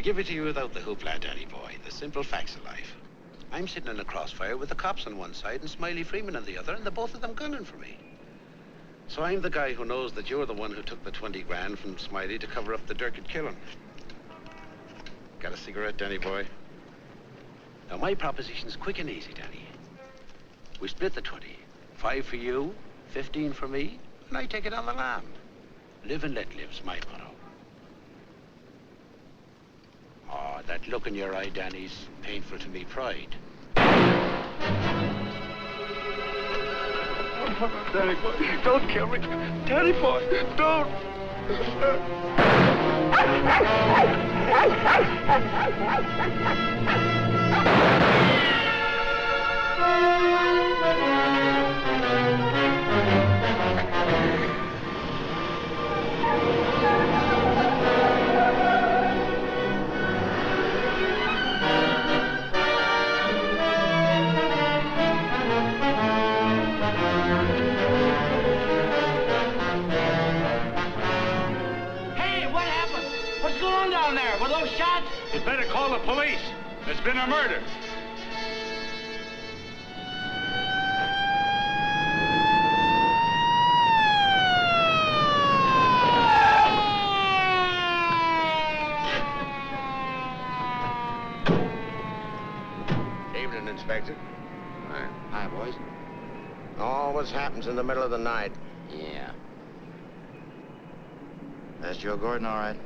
give it to you without the hoopla, Danny boy. The simple facts of life. I'm sitting in a crossfire with the cops on one side and Smiley Freeman on the other, and the both of them gunning for me. So I'm the guy who knows that you're the one who took the 20 grand from Smiley to cover up the Durkett killing. Got a cigarette, Danny boy? Now, my proposition's quick and easy, Danny. We split the 20. 5 for you, 15 for me, and I take it on the land. Live and let live's my motto. Oh, that look in your eye, Danny's painful to me pride. Danny boy, don't kill me. Danny boy, don't. You better call the police. There's been a murder. Evening, Inspector. Hi, boys. Always happens in the middle of the night. Yeah. That's Joe Gordon, all right?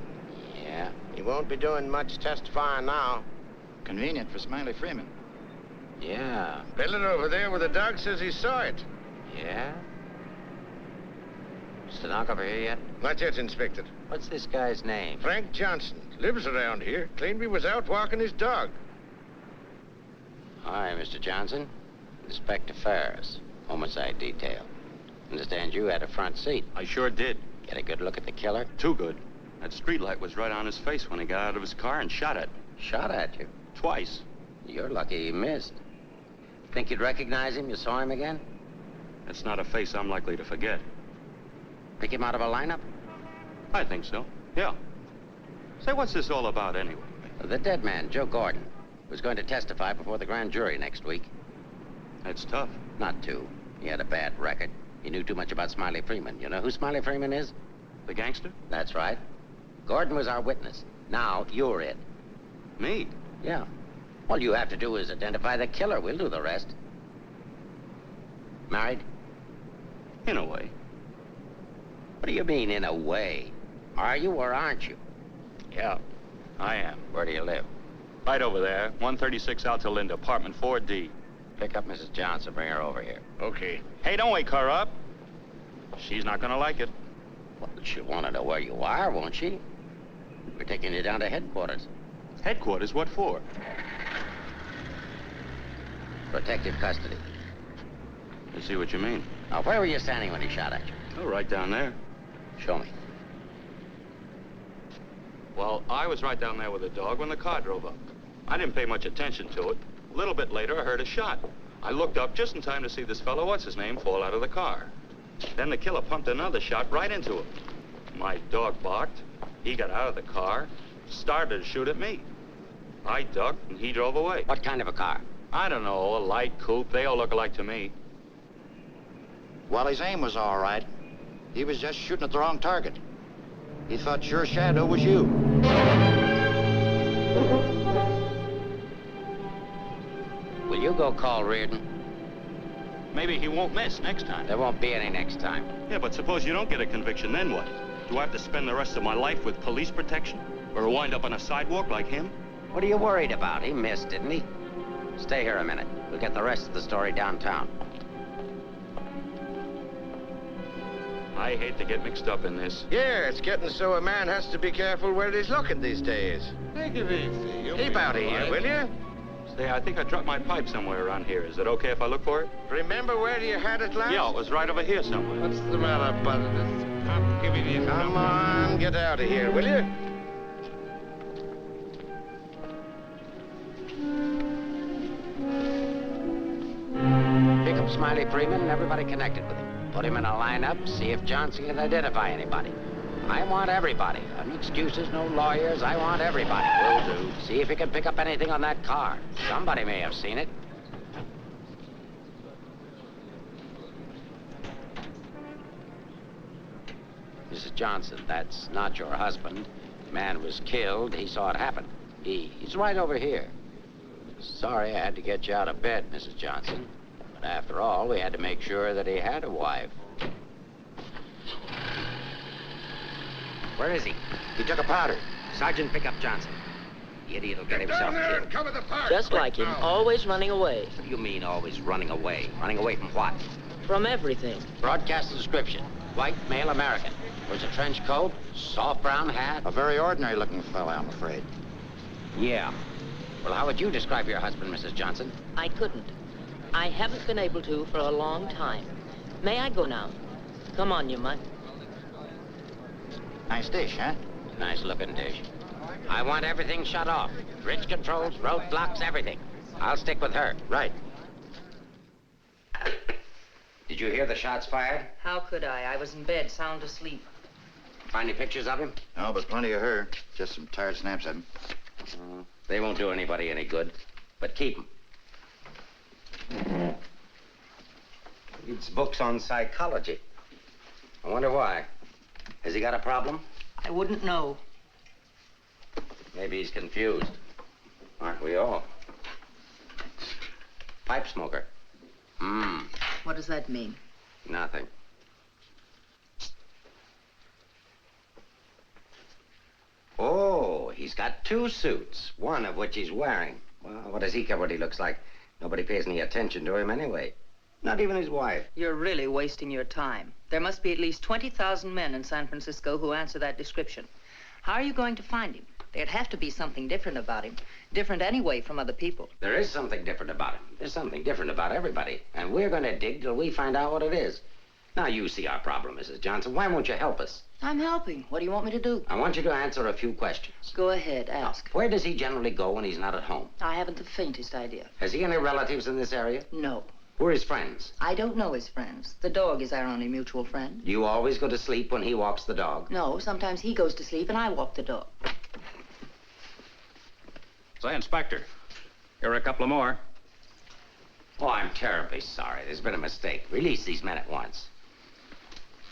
Yeah. He won't be doing much testifying now. Convenient for Smiley Freeman. Yeah. Building over there where the dog says he saw it. Yeah? Stenographer here yet? Not yet, Inspector. What's this guy's name? Frank Johnson. Lives around here. Claimed he was out walking his dog. Hi, Mr. Johnson. Inspector Ferris, homicide detail. Understand you had a front seat. I sure did. Get a good look at the killer? Too good. That streetlight was right on his face when he got out of his car and shot it. Shot at you? Twice. You're lucky he missed. Think you'd recognize him? You saw him again? That's not a face I'm likely to forget. Pick him out of a lineup? I think so, yeah. Say, what's this all about anyway? The dead man, Joe Gordon, was going to testify before the grand jury next week. That's tough. Not too. He had a bad record. He knew too much about Smiley Freeman. You know who Smiley Freeman is? The gangster? That's right. Gordon was our witness. Now, you're it. Me? Yeah. All you have to do is identify the killer. We'll do the rest. Married? In a way. What do you mean, in a way? Are you or aren't you? Yeah, I am. Where do you live? Right over there, 136 Alta Linda, apartment 4D. Pick up Mrs. Johnson. Bring her over here. Okay. Hey, don't wake her up. She's not gonna like it. Well, she'll want to know where you are, won't she? We're taking you down to headquarters. Headquarters? What for? Protective custody. I see what you mean. Now, where were you standing when he shot at you? Oh, right down there. Show me. Well, I was right down there with the dog when the car drove up. I didn't pay much attention to it. A little bit later, I heard a shot. I looked up just in time to see this fellow, what's-his-name, fall out of the car. Then the killer pumped another shot right into him. My dog barked. He got out of the car, started to shoot at me. I ducked, and he drove away. What kind of a car? I don't know, a light coupe. They all look alike to me. Well, his aim was all right. He was just shooting at the wrong target. He thought your shadow was you. Will you go call Reardon? Maybe he won't miss next time. There won't be any next time. Yeah, but suppose you don't get a conviction, then what? Do I have to spend the rest of my life with police protection? Or wind up on a sidewalk like him? What are you worried about? He missed, didn't he? Stay here a minute. We'll get the rest of the story downtown. I hate to get mixed up in this. Yeah, it's getting so a man has to be careful where he's looking these days. Take it easy. Keep out of here, will you? Say, I think I dropped my pipe somewhere around here. Is it okay if I look for it? Remember where you had it last? Yeah, it was right over here somewhere. What's the matter, buddy? This cop giving you Come on, get out of here, will you? Pick up Smiley Freeman and everybody connected with him. Put him in a lineup, see if Johnson can identify anybody. I want everybody. No excuses, no lawyers. I want everybody. Will do. See if you can pick up anything on that car. Somebody may have seen it. Mrs. Johnson, that's not your husband. The man was killed. He saw it happen. He's right over here. Sorry I had to get you out of bed, Mrs. Johnson. But after all, we had to make sure that he had a wife. Where is he? He took a powder. Sergeant, pick up Johnson. The idiot will get himself killed. Cover the park. Just like him, always running away. What do you mean, always running away? Running away from what? From everything. Broadcast description. White, male American. Wears a trench coat, soft brown hat. A very ordinary-looking fella, I'm afraid. Yeah. Well, how would you describe your husband, Mrs. Johnson? I couldn't. I haven't been able to for a long time. May I go now? Come on, you mutt. Nice dish, huh? Nice looking dish. I want everything shut off. Bridge controls, roadblocks, everything. I'll stick with her. Right. Did you hear the shots fired? How could I? I was in bed, sound asleep. Find any pictures of him? No, but plenty of her. Just some tired snaps of him. They won't do anybody any good. But keep them. Reads books on psychology. I wonder why. Has he got a problem? I wouldn't know. Maybe he's confused. Aren't we all? Pipe smoker. What does that mean? Nothing. Oh, he's got two suits, one of which he's wearing. Well, what does he care what he looks like? Nobody pays any attention to him anyway. Not even his wife. You're really wasting your time. There must be at least 20,000 men in San Francisco who answer that description. How are you going to find him? There'd have to be something different about him. Different anyway from other people. There is something different about him. There's something different about everybody. And we're going to dig till we find out what it is. Now, you see our problem, Mrs. Johnson. Why won't you help us? I'm helping. What do you want me to do? I want you to answer a few questions. Go ahead, ask. Where does he generally go when he's not at home? I haven't the faintest idea. Has he any relatives in this area? No. Who are his friends? I don't know his friends. The dog is our only mutual friend. Do you always go to sleep when he walks the dog? No, sometimes he goes to sleep and I walk the dog. Say, Inspector, here are a couple of more. Oh, I'm terribly sorry. There's been a mistake. Release these men at once.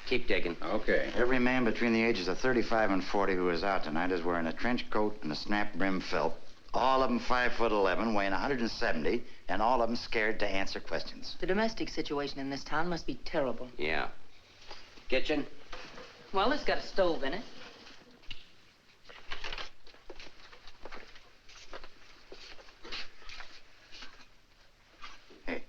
Keep digging. Okay. Every man between the ages of 35 and 40 who is out tonight is wearing a trench coat and a snap-brim felt. All of them 5'11", weighing 170, and all of them scared to answer questions. The domestic situation in this town must be terrible. Yeah. Kitchen? Well, it's got a stove in it. Hey.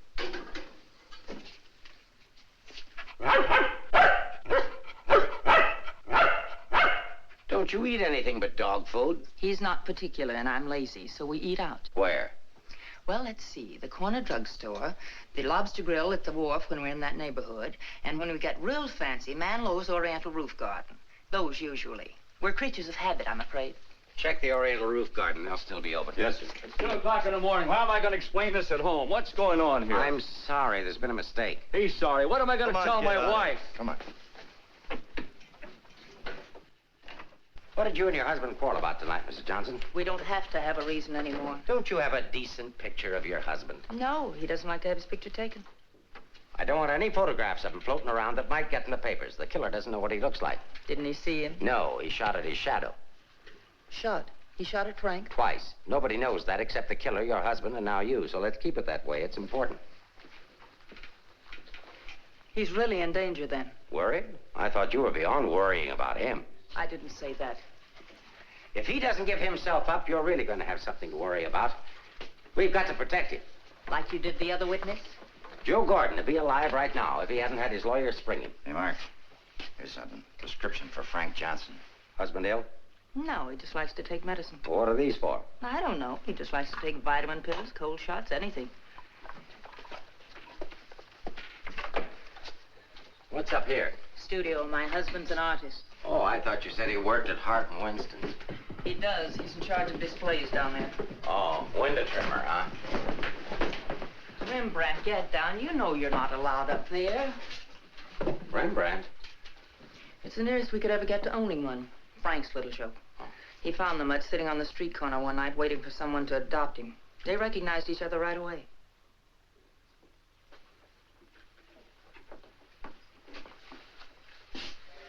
Don't you eat anything but dog food? He's not particular and I'm lazy, so we eat out. Where? Well, let's see. The corner drugstore, the lobster grill at the wharf when we're in that neighborhood, and when we get real fancy, Manlow's Oriental Roof Garden. Those usually. We're creatures of habit, I'm afraid. Check the Oriental Roof Garden. They'll still be open. Yes, sir. It's 2 o'clock in the morning. How am I going to explain this at home? What's going on here? I'm sorry. There's been a mistake. He's sorry. What am I going to tell my wife? Come on. What did you and your husband quarrel about tonight, Mrs. Johnson? We don't have to have a reason anymore. Don't you have a decent picture of your husband? No, he doesn't like to have his picture taken. I don't want any photographs of him floating around that might get in the papers. The killer doesn't know what he looks like. Didn't he see him? No, he shot at his shadow. Shot. He shot at Frank? Twice. Nobody knows that except the killer, your husband, and now you. So let's keep it that way. It's important. He's really in danger then. Worried? I thought you were beyond worrying about him. I didn't say that. If he doesn't give himself up, you're really going to have something to worry about. We've got to protect him. Like you did the other witness? Joe Gordon would be alive right now if he hadn't had his lawyer spring him. Hey, Mark. Here's something. Prescription for Frank Johnson. Husband ill? No, he just likes to take medicine. What are these for? I don't know. He just likes to take vitamin pills, cold shots, anything. What's up here? Studio. My husband's an artist. Oh, I thought you said he worked at Hart and Winston's. He does. He's in charge of displays down there. Oh, window trimmer, huh? Rembrandt, get down. You know you're not allowed up there. Rembrandt? It's the nearest we could ever get to owning one. Frank's little show. He found the mutt sitting on the street corner one night waiting for someone to adopt him. They recognized each other right away.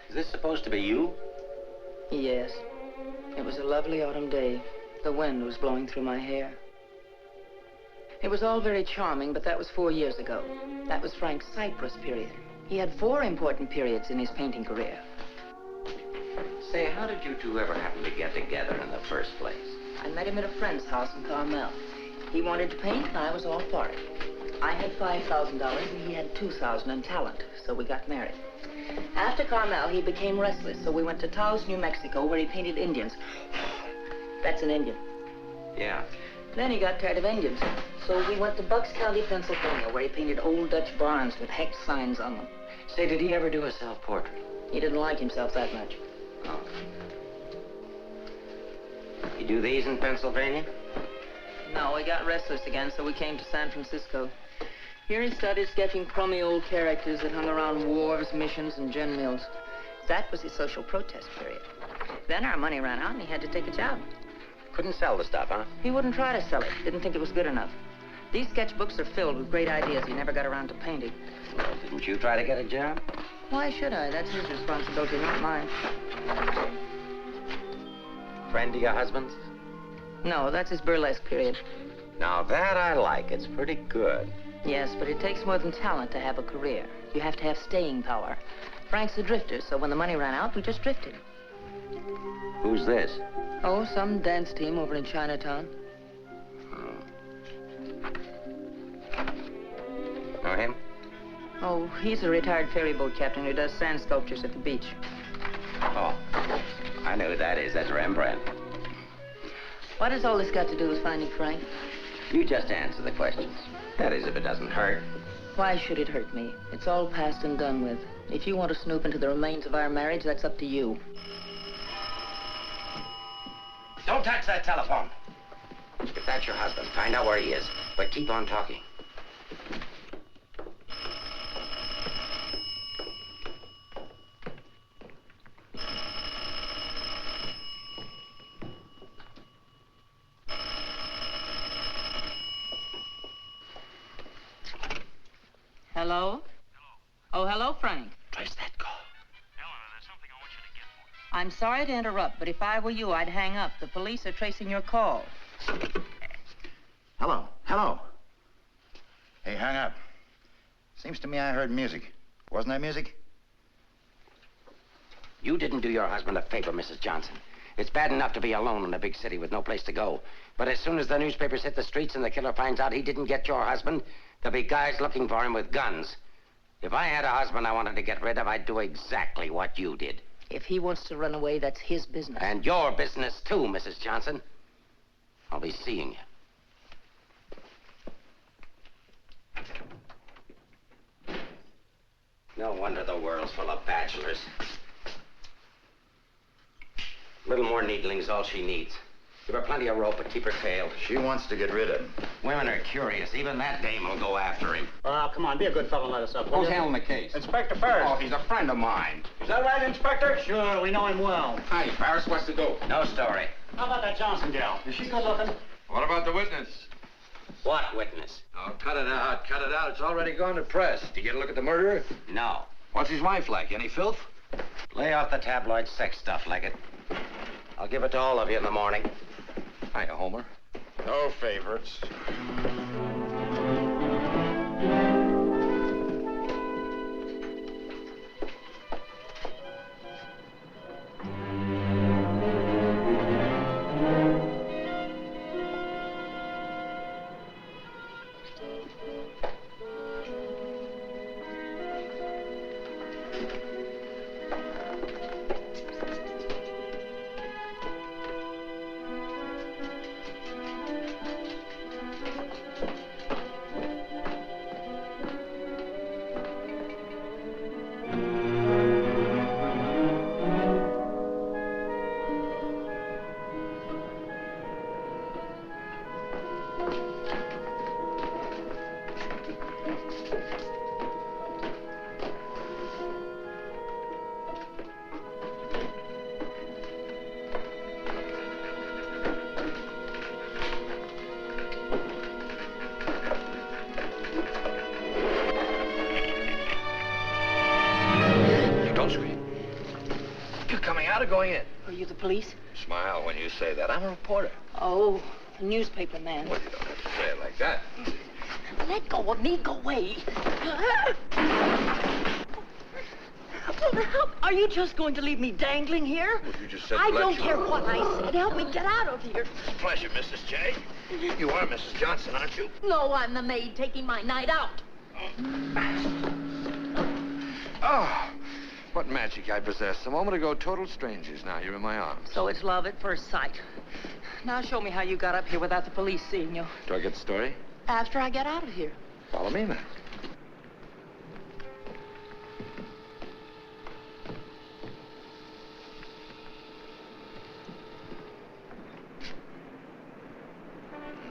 Is this supposed to be you? Yes. It was a lovely autumn day. The wind was blowing through my hair. It was all very charming, but that was 4 years ago. That was Frank's Cyprus period. He had 4 important periods in his painting career. Say, how did you two ever happen to get together in the first place? I met him at a friend's house in Carmel. He wanted to paint, and I was all for it. I had $5,000, and he had $2,000 in talent, so we got married. After Carmel, he became restless, so we went to Taos, New Mexico, where he painted Indians. That's an Indian. Yeah. Then he got tired of Indians, so we went to Bucks County, Pennsylvania, where he painted old Dutch barns with hex signs on them. Say, did he ever do a self-portrait? He didn't like himself that much. Oh. You do these in Pennsylvania? No, he got restless again, so we came to San Francisco. Here he started sketching crummy old characters that hung around wharves, missions, and gin mills. That was his social protest period. Then our money ran out, and he had to take a job. Couldn't sell the stuff, huh? He wouldn't try to sell it. Didn't think it was good enough. These sketchbooks are filled with great ideas he never got around to painting. Well, didn't you try to get a job? Why should I? That's his responsibility, not mine. Friend of your husband's? No, that's his burlesque period. Now that I like. It's pretty good. Yes, but it takes more than talent to have a career. You have to have staying power. Frank's a drifter, so when the money ran out, we just drifted. Who's this? Oh, some dance team over in Chinatown. Know him? Oh, he's a retired ferry boat captain who does sand sculptures at the beach. Oh, I know who that is. That's Rembrandt. What has all this got to do with finding Frank? You just answer the questions. That is, if it doesn't hurt. Why should it hurt me? It's all past and done with. If you want to snoop into the remains of our marriage, that's up to you. Don't touch that telephone. If that's your husband, find out where he is. But keep on talking. Hello? Oh, hello, Frank. Trace that call. Eleanor, there's something I want you to get for me. I'm sorry to interrupt, but if I were you, I'd hang up. The police are tracing your call. Hello, hello. Hey, hang up. Seems to me I heard music. Wasn't that music? You didn't do your husband a favor, Mrs. Johnson. It's bad enough to be alone in a big city with no place to go. But as soon as the newspapers hit the streets and the killer finds out he didn't get your husband, there'll be guys looking for him with guns. If I had a husband I wanted to get rid of, I'd do exactly what you did. If he wants to run away, that's his business. And your business, too, Mrs. Johnson. I'll be seeing you. No wonder the world's full of bachelors. A little more needling's all she needs. Give her plenty of rope, but keep her tailed. She wants to get rid of him. Women are curious. Even that dame will go after him. Oh, come on, be a good fellow and let us up. Who's handling the case? Inspector Ferris. Oh, he's a friend of mine. Is that right, Inspector? Sure, we know him well. Hi, Paris. What's the dope? No story. How about that Johnson gal? Is she good looking? What about the witness? What witness? Oh, cut it out. Cut it out. It's already gone to press. Did you get a look at the murderer? No. What's his wife like? Any filth? Lay off the tabloid sex stuff, Leggett. I'll give it to all of you in the morning. Hiya, Homer. No favorites. coming out or going in? Are you the police? Smile when you say that. I'm a reporter. Oh, a newspaper man. Well, you don't have to say it like that. Let go of me. Go away. Are you just going to leave me dangling here? Well, you just said I to let don't you- care what I said. Help me get out of here. It's a pleasure, Mrs. J. You are Mrs. Johnson, aren't you? No, I'm the maid taking my night out. Oh, what magic I possess. A moment ago, total strangers. Now you're in my arms. So it's love at first sight. Now show me how you got up here without the police seeing you. Do I get the story? After I get out of here. Follow me, then.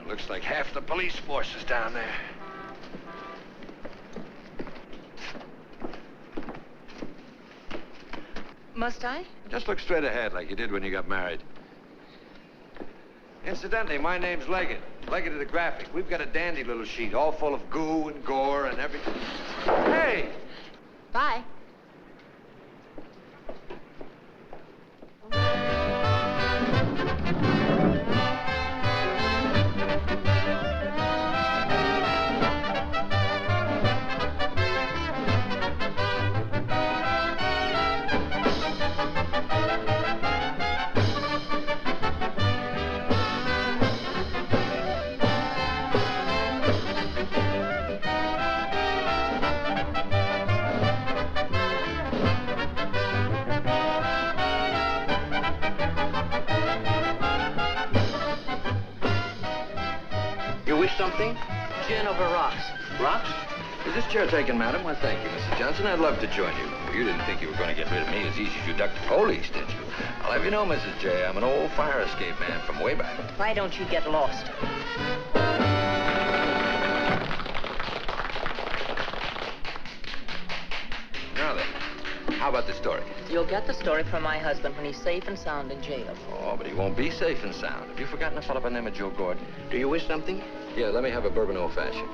Looks like half the police force is down there. Must I? Just look straight ahead like you did when you got married. Incidentally, my name's Leggett. Leggett of the Graphic. We've got a dandy little sheet, all full of goo and gore and everything. Hey! Bye. You wish something? Gin over rocks. Rocks? Is this chair taken, madam? Well, thank you, Mrs. Johnson. I'd love to join you. You didn't think you were going to get rid of me as easy as you ducked the police, did you? I'll have you know, Mrs. J, I'm an old fire escape man from way back. Why don't you get lost? Now then, how about the story? You'll get the story from my husband when he's safe and sound in jail. Oh, but he won't be safe and sound. Have you forgotten a fellow by the name of Joe Gordon? Do you wish something? Yeah, let me have a bourbon old-fashioned.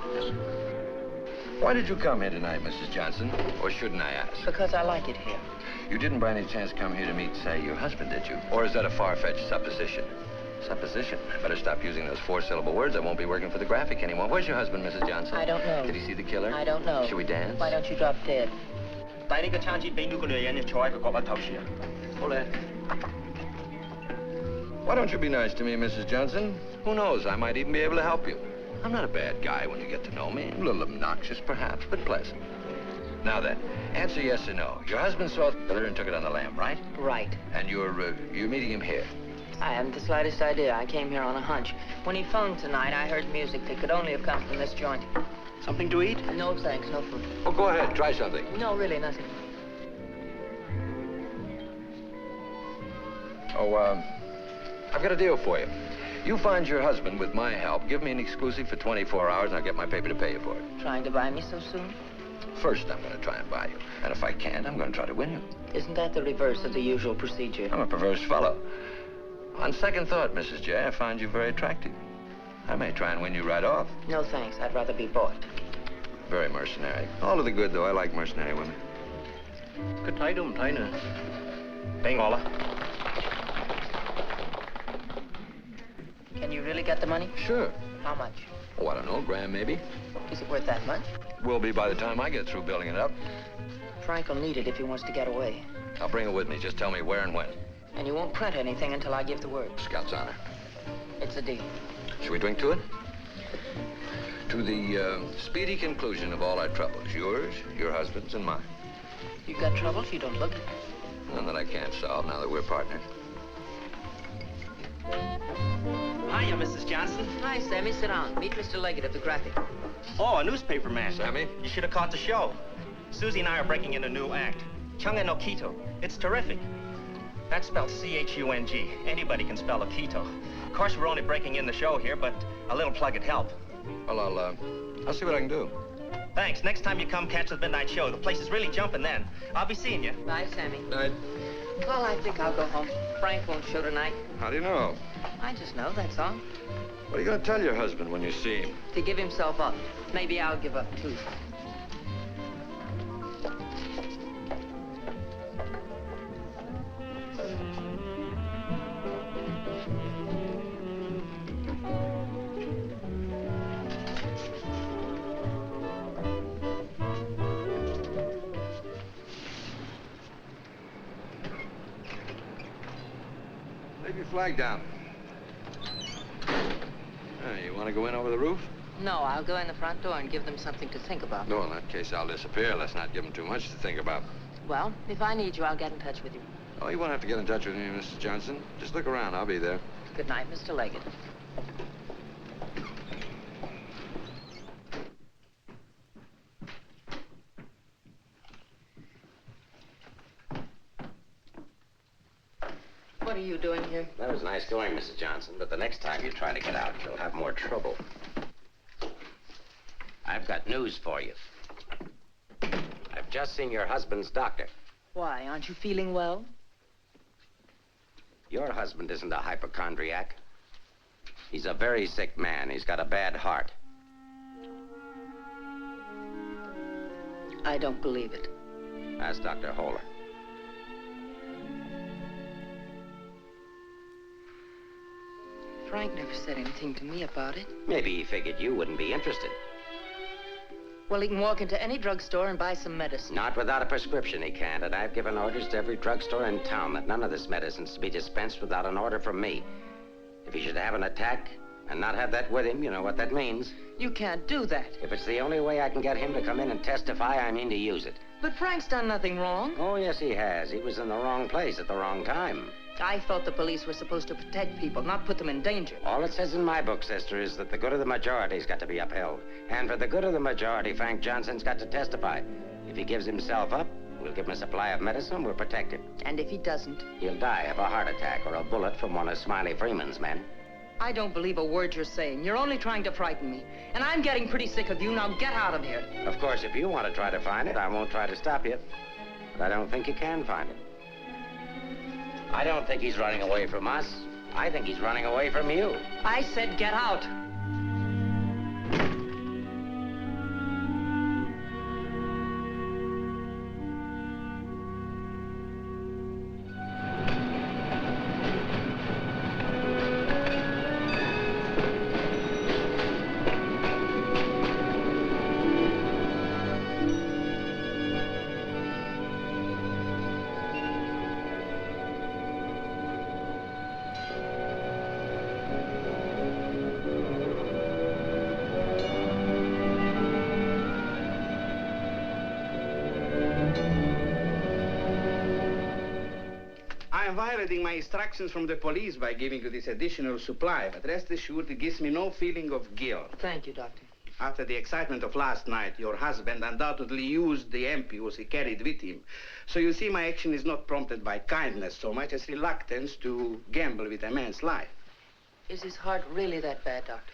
Why did you come here tonight, Mrs. Johnson? Or shouldn't I ask? Because I like it here. You didn't by any chance come here to meet, say, your husband, did you? Or is that a far-fetched supposition? Supposition? I better stop using those four-syllable words. I won't be working for the Graphic anymore. Where's your husband, Mrs. Johnson? I don't know. Did he see the killer? I don't know. Should we dance? Why don't you drop dead? 帶呢個餐紙俾呢個女人坐喺佢角落頭處啊！好咧。 Why don't you be nice to me, Mrs. Johnson? Who knows? I might even be able to help you. I'm not a bad guy when you get to know me. A little obnoxious, perhaps, but pleasant. Now then, answer yes or no. Your husband saw the killer and took it on the lam, right? Right. And you're meeting him here. I haven't the slightest idea. I came here on a hunch. When he phoned tonight, I heard music that could only have come from this joint. Something to eat? No, thanks. No food. Well, go ahead. Try something. No, really, nothing. Oh, I've got a deal for you. You find your husband with my help. Give me an exclusive for 24 hours, and I'll get my paper to pay you for it. Trying to buy me so soon? First, I'm going to try and buy you. And if I can't, I'm going to try to win you. Isn't that the reverse of the usual procedure? I'm a perverse fellow. On second thought, Mrs. J, I find you very attractive. I may try and win you right off. No, thanks. I'd rather be bought. Very mercenary. All to the good, though. I like mercenary women. 佢睇都唔睇呢。俾我啦。 Can you really get the money? Sure. How much? Oh, I don't know, grand maybe. Is it worth that much? Will be by the time I get through building it up. Frank will need it if he wants to get away. I'll bring it with me. Just tell me where and when. And you won't print anything until I give the word. Scout's honor. It's a deal. Should we drink to it? To the speedy conclusion of all our troubles. Yours, your husband's, and mine. You got troubles? You don't look it. None that I can't solve now that we're partners. Hiya, Mrs. Johnson. Hi, Sammy. Sit down. Meet Mr. Leggett of the Graphic. Oh, a newspaper man. Sammy? You should have caught the show. Susie and I are breaking in a new act. Chunga no Quito. It's terrific. That's spelled C-H-U-N-G. Anybody can spell a Quito. Of course, we're only breaking in the show here, but a little plug would help. Well, I'll see what I can do. Thanks. Next time you come, catch the midnight show. The place is really jumping then. I'll be seeing you. Bye, Sammy. Night. Well, I think I'll go home. Frank won't show tonight. How do you know? I just know, that's all. What are you going to tell your husband when you see him? To give himself up. Maybe I'll give up, too. Leave your flag down. You want to go in over the roof? No, I'll go in the front door and give them something to think about. No, in that case, I'll disappear. Let's not give them too much to think about. Well, if I need you, I'll get in touch with you. Oh, you won't have to get in touch with me, Mrs. Johnson. Just look around. I'll be there. Good night, Mr. Leggett. What are you doing here? That was nice going, Mrs. Johnson, but the next time you try to get out, you'll have more trouble. I've got news for you. I've just seen your husband's doctor. Why, aren't you feeling well? Your husband isn't a hypochondriac. He's a very sick man. He's got a bad heart. I don't believe it. Ask Dr. Holler. Frank never said anything to me about it. Maybe he figured you wouldn't be interested. Well, he can walk into any drugstore and buy some medicine. Not without a prescription, he can't. And I've given orders to every drugstore in town that none of this medicine's to be dispensed without an order from me. If he should have an attack and not have that with him, you know what that means. You can't do that. If it's the only way I can get him to come in and testify, I mean to use it. But Frank's done nothing wrong. Oh, yes, he has. He was in the wrong place at the wrong time. I thought the police were supposed to protect people, not put them in danger. All it says in my book, sister, is that the good of the majority's got to be upheld. And for the good of the majority, Frank Johnson's got to testify. If he gives himself up, we'll give him a supply of medicine, we'll protect him. And if he doesn't? He'll die of a heart attack or a bullet from one of Smiley Freeman's men. I don't believe a word you're saying. You're only trying to frighten me. And I'm getting pretty sick of you. Now get out of here. Of course, if you want to try to find it, I won't try to stop you. But I don't think you can find it. I don't think he's running away from us. I think he's running away from you. I said get out. I am violating my instructions from the police by giving you this additional supply, but rest assured it gives me no feeling of guilt. Thank you, Doctor. After the excitement of last night, your husband undoubtedly used the ampules he carried with him. So you see, my action is not prompted by kindness so much as reluctance to gamble with a man's life. Is his heart really that bad, Doctor?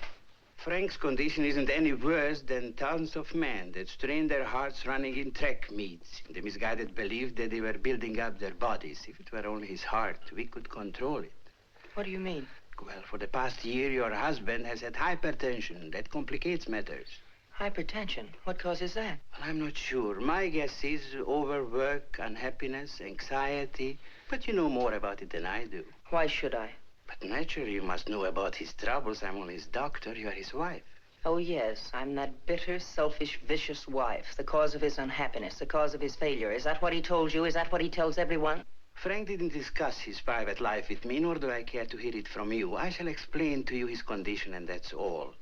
Frank's condition isn't any worse than thousands of men that strain their hearts running in track meets in the misguided belief that they were building up their bodies. If it were only his heart, we could control it. What do you mean? Well, for the past year, your husband has had hypertension. That complicates matters. Hypertension? What causes that? Well, I'm not sure. My guess is overwork, unhappiness, anxiety. But you know more about it than I do. Why should I? But naturally, you must know about his troubles. I'm only his doctor. You are his wife. Oh, yes. I'm that bitter, selfish, vicious wife. The cause of his unhappiness, the cause of his failure. Is that what he told you? Is that what he tells everyone? Frank didn't discuss his private life with me, nor do I care to hear it from you. I shall explain to you his condition, and that's all.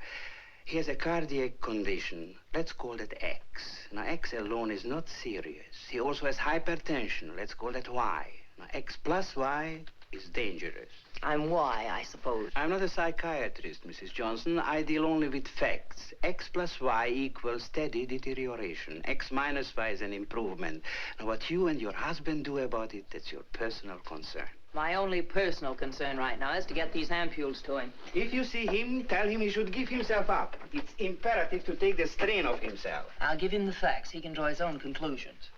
He has a cardiac condition. Let's call that X. Now, X alone is not serious. He also has hypertension. Let's call that Y. Now, X plus Y is dangerous. I'm Y, I suppose. I'm not a psychiatrist, Mrs. Johnson. I deal only with facts. X plus Y equals steady deterioration. X minus Y is an improvement. Now, what you and your husband do about it, that's your personal concern. My only personal concern right now is to get these ampules to him. If you see him, tell him he should give himself up. It's imperative to take the strain off himself. I'll give him the facts. He can draw his own conclusions.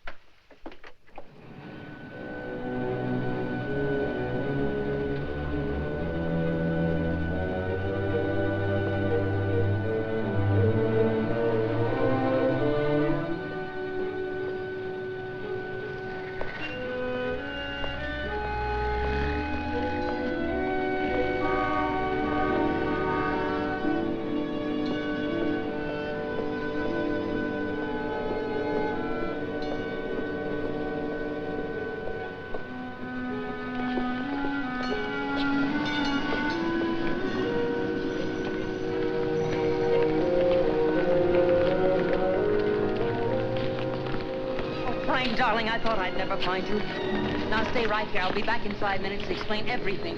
darling, I thought I'd never find you. Now stay right here. I'll be back in 5 minutes to explain everything.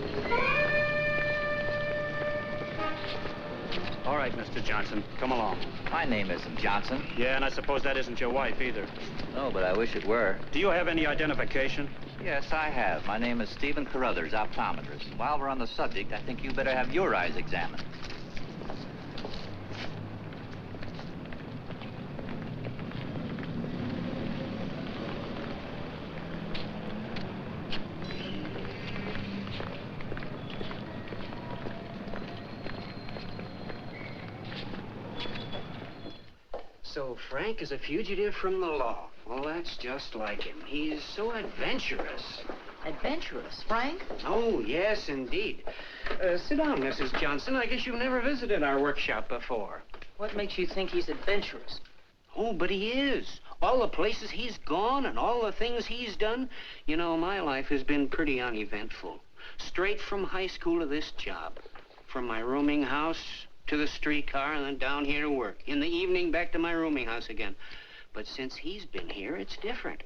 All right, Mr. Johnson, come along. My name isn't Johnson. Yeah, and I suppose that isn't your wife either. No, but I wish it were. Do you have any identification? Yes, I have. My name is Stephen Carruthers, optometrist. And while we're on the subject, I think you better have your eyes examined. So Frank is a fugitive from the law. Well, that's just like him. He's so adventurous. Adventurous, Frank? Oh, yes, indeed. Sit down, Mrs. Johnson. I guess you've never visited our workshop before. What makes you think he's adventurous? Oh, but he is. All the places he's gone and all the things he's done. You know, my life has been pretty uneventful. Straight from high school to this job. From my rooming house to the streetcar and then down here to work. In the evening, back to my rooming house again. But since he's been here, it's different.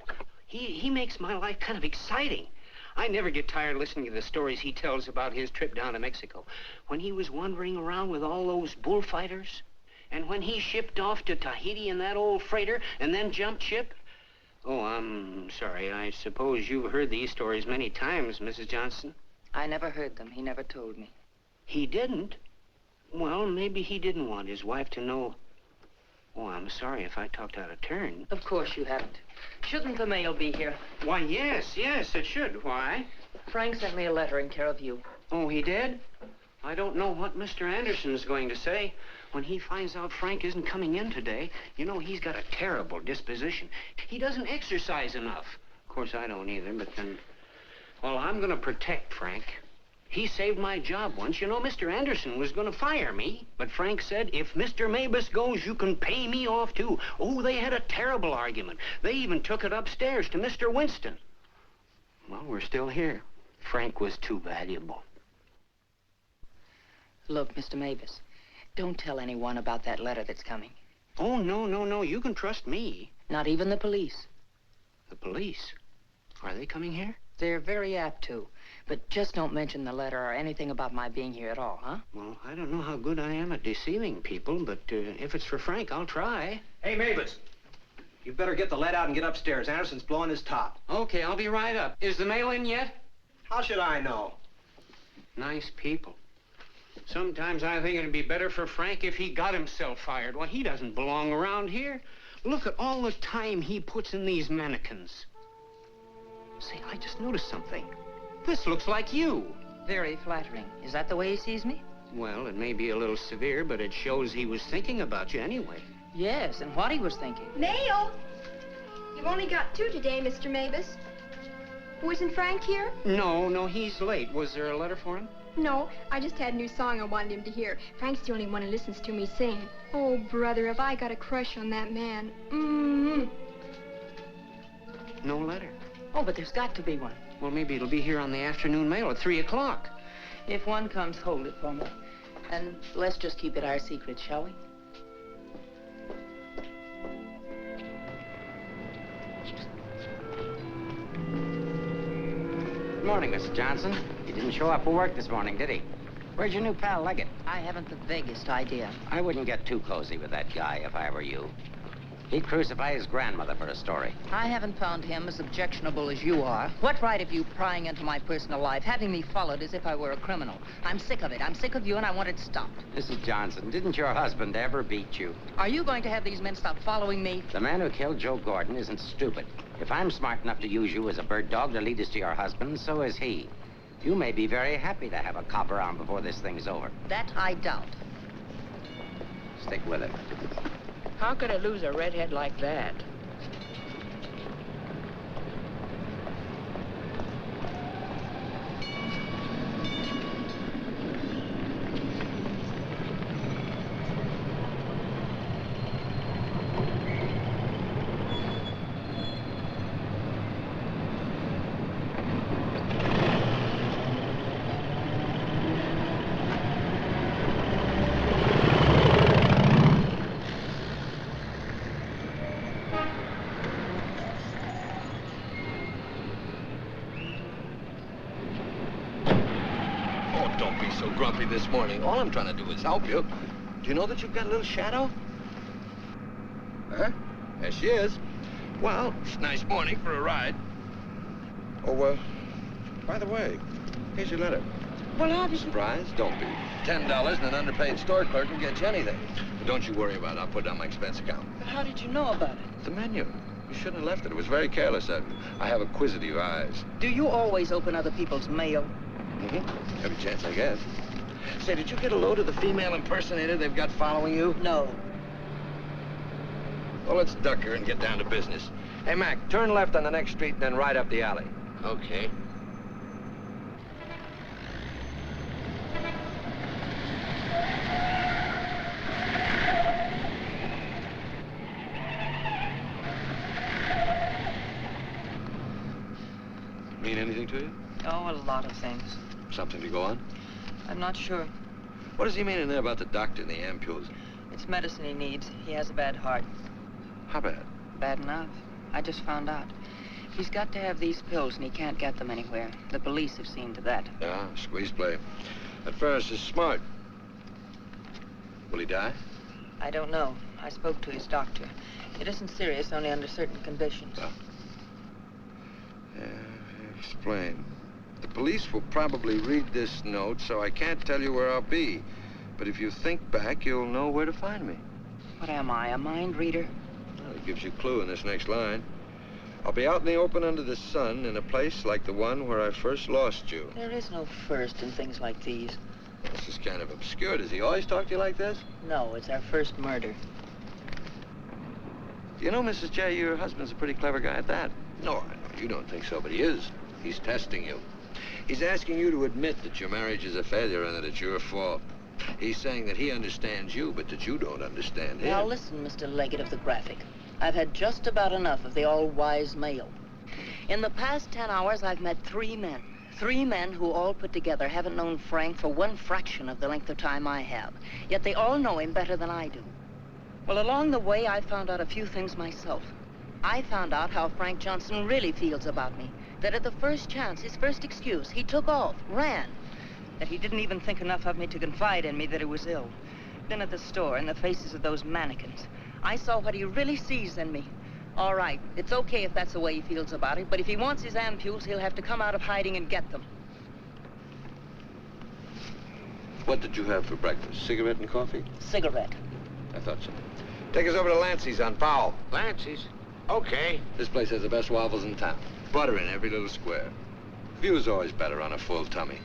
He makes my life kind of exciting. I never get tired listening to the stories he tells about his trip down to Mexico. When he was wandering around with all those bullfighters. And when he shipped off to Tahiti in that old freighter and then jumped ship. Oh, I'm sorry. I suppose you've heard these stories many times, Mrs. Johnson. I never heard them. He never told me. He didn't? Well, maybe he didn't want his wife to know. Oh, I'm sorry if I talked out of turn. Of course you haven't. Shouldn't the mail be here? Why, yes, it should. Why? Frank sent me a letter in care of you. Oh, he did? I don't know what Mr. Anderson's going to say. When he finds out Frank isn't coming in today, you know, he's got a terrible disposition. He doesn't exercise enough. Of course, I don't either, but then... Well, I'm going to protect Frank. He saved my job once. You know, Mr. Anderson was going to fire me. But Frank said, if Mr. Mabus goes, you can pay me off, too. Oh, they had a terrible argument. They even took it upstairs to Mr. Winston. Well, we're still here. Frank was too valuable. Look, Mr. Mabus, don't tell anyone about that letter that's coming. Oh, no. You can trust me. Not even the police. The police? Are they coming here? They're very apt to. But just don't mention the letter or anything about my being here at all, huh? Well, I don't know how good I am at deceiving people, but if it's for Frank, I'll try. Hey, Mavis, you better get the lead out and get upstairs. Anderson's blowing his top. Okay, I'll be right up. Is the mail in yet? How should I know? Nice people. Sometimes I think it'd be better for Frank if he got himself fired. Well, he doesn't belong around here. Look at all the time he puts in these mannequins. Say, I just noticed something. This looks like you. Very flattering. Is that the way he sees me? Well, it may be a little severe, but it shows he was thinking about you anyway. Yes, and what he was thinking. Mail? You've only got 2 today, Mr. Mabus. Wasn't Frank here? No, he's late. Was there a letter for him? No, I just had a new song I wanted him to hear. Frank's the only one who listens to me sing. Oh, brother, have I got a crush on that man. No letter. Oh, but there's got to be one. Well, maybe it'll be here on the afternoon mail at 3 o'clock. If one comes, hold it for me. And let's just keep it our secret, shall we? Good morning, Mr. Johnson. He didn't show up for work this morning, did he? Where's your new pal, Leggett? I haven't the vaguest idea. I wouldn't get too cozy with that guy if I were you. He'd crucify his grandmother for a story. I haven't found him as objectionable as you are. What right have you prying into my personal life, having me followed as if I were a criminal? I'm sick of it. I'm sick of you, and I want it stopped. Mrs. Johnson, didn't your husband ever beat you? Are you going to have these men stop following me? The man who killed Joe Gordon isn't stupid. If I'm smart enough to use you as a bird dog to lead us to your husband, so is he. You may be very happy to have a cop around before this thing's over. That I doubt. Stick with it. How could I lose a redhead like that? don't be so grumpy this morning. All I'm trying to do is help you. Do you know that you've got a little shadow? Huh? There she is. Well, it's a nice morning for a ride. Oh, by the way, here's your letter. Well, how did you... Surprise? Don't be. $10 and an underpaid store clerk can get you anything. But don't you worry about it. I'll put it on my expense account. But how did you know about it? The menu. You shouldn't have left it. It was very careless. I have acquisitive eyes. Do you always open other people's mail? Mm-hmm. Every chance I get. Say, did you get a load of the female impersonator they've got following you? No. Well, let's duck her and get down to business. Hey, Mac, turn left on the next street and then right up the alley. Okay. Mean anything to you? Oh, a lot of things. Something to go on? I'm not sure. What does he mean in there about the doctor and the ampules? It's medicine he needs. He has a bad heart. How bad? Bad enough. I just found out. He's got to have these pills, and he can't get them anywhere. The police have seen to that. Yeah, squeeze play. That Ferris is smart. Will he die? I don't know. I spoke to his doctor. It isn't serious, only under certain conditions. Oh. Yeah, explain. The police will probably read this note, so I can't tell you where I'll be. But if you think back, you'll know where to find me. What am I, a mind reader? Well, it gives you a clue in this next line. I'll be out in the open under the sun in a place like the one where I first lost you. There is no first in things like these. This is kind of obscure. Does he always talk to you like this? No, it's our first murder. You know, Mrs. J, your husband's a pretty clever guy at that. No, I know you don't think so, but he is. He's testing you. He's asking you to admit that your marriage is a failure and that it's your fault. He's saying that he understands you, but that you don't understand him. Now listen, Mr. Leggett of the Graphic. I've had just about enough of the all-wise male. In the past 10 hours, I've met 3 men. 3 men who all put together haven't known Frank for one fraction of the length of time I have. Yet they all know him better than I do. Well, along the way, I found out a few things myself. I found out how Frank Johnson really feels about me. That at the first chance, his first excuse, he took off, ran. That he didn't even think enough of me to confide in me that he was ill. Then at the store, in the faces of those mannequins, I saw what he really sees in me. All right, it's okay if that's the way he feels about it, but if he wants his ampules, he'll have to come out of hiding and get them. What did you have for breakfast? Cigarette and coffee? Cigarette. I thought so. Take us over to Lancey's on Powell. Lancey's? Okay. This place has the best waffles in town. Butter in every little square. View's always better on a full tummy.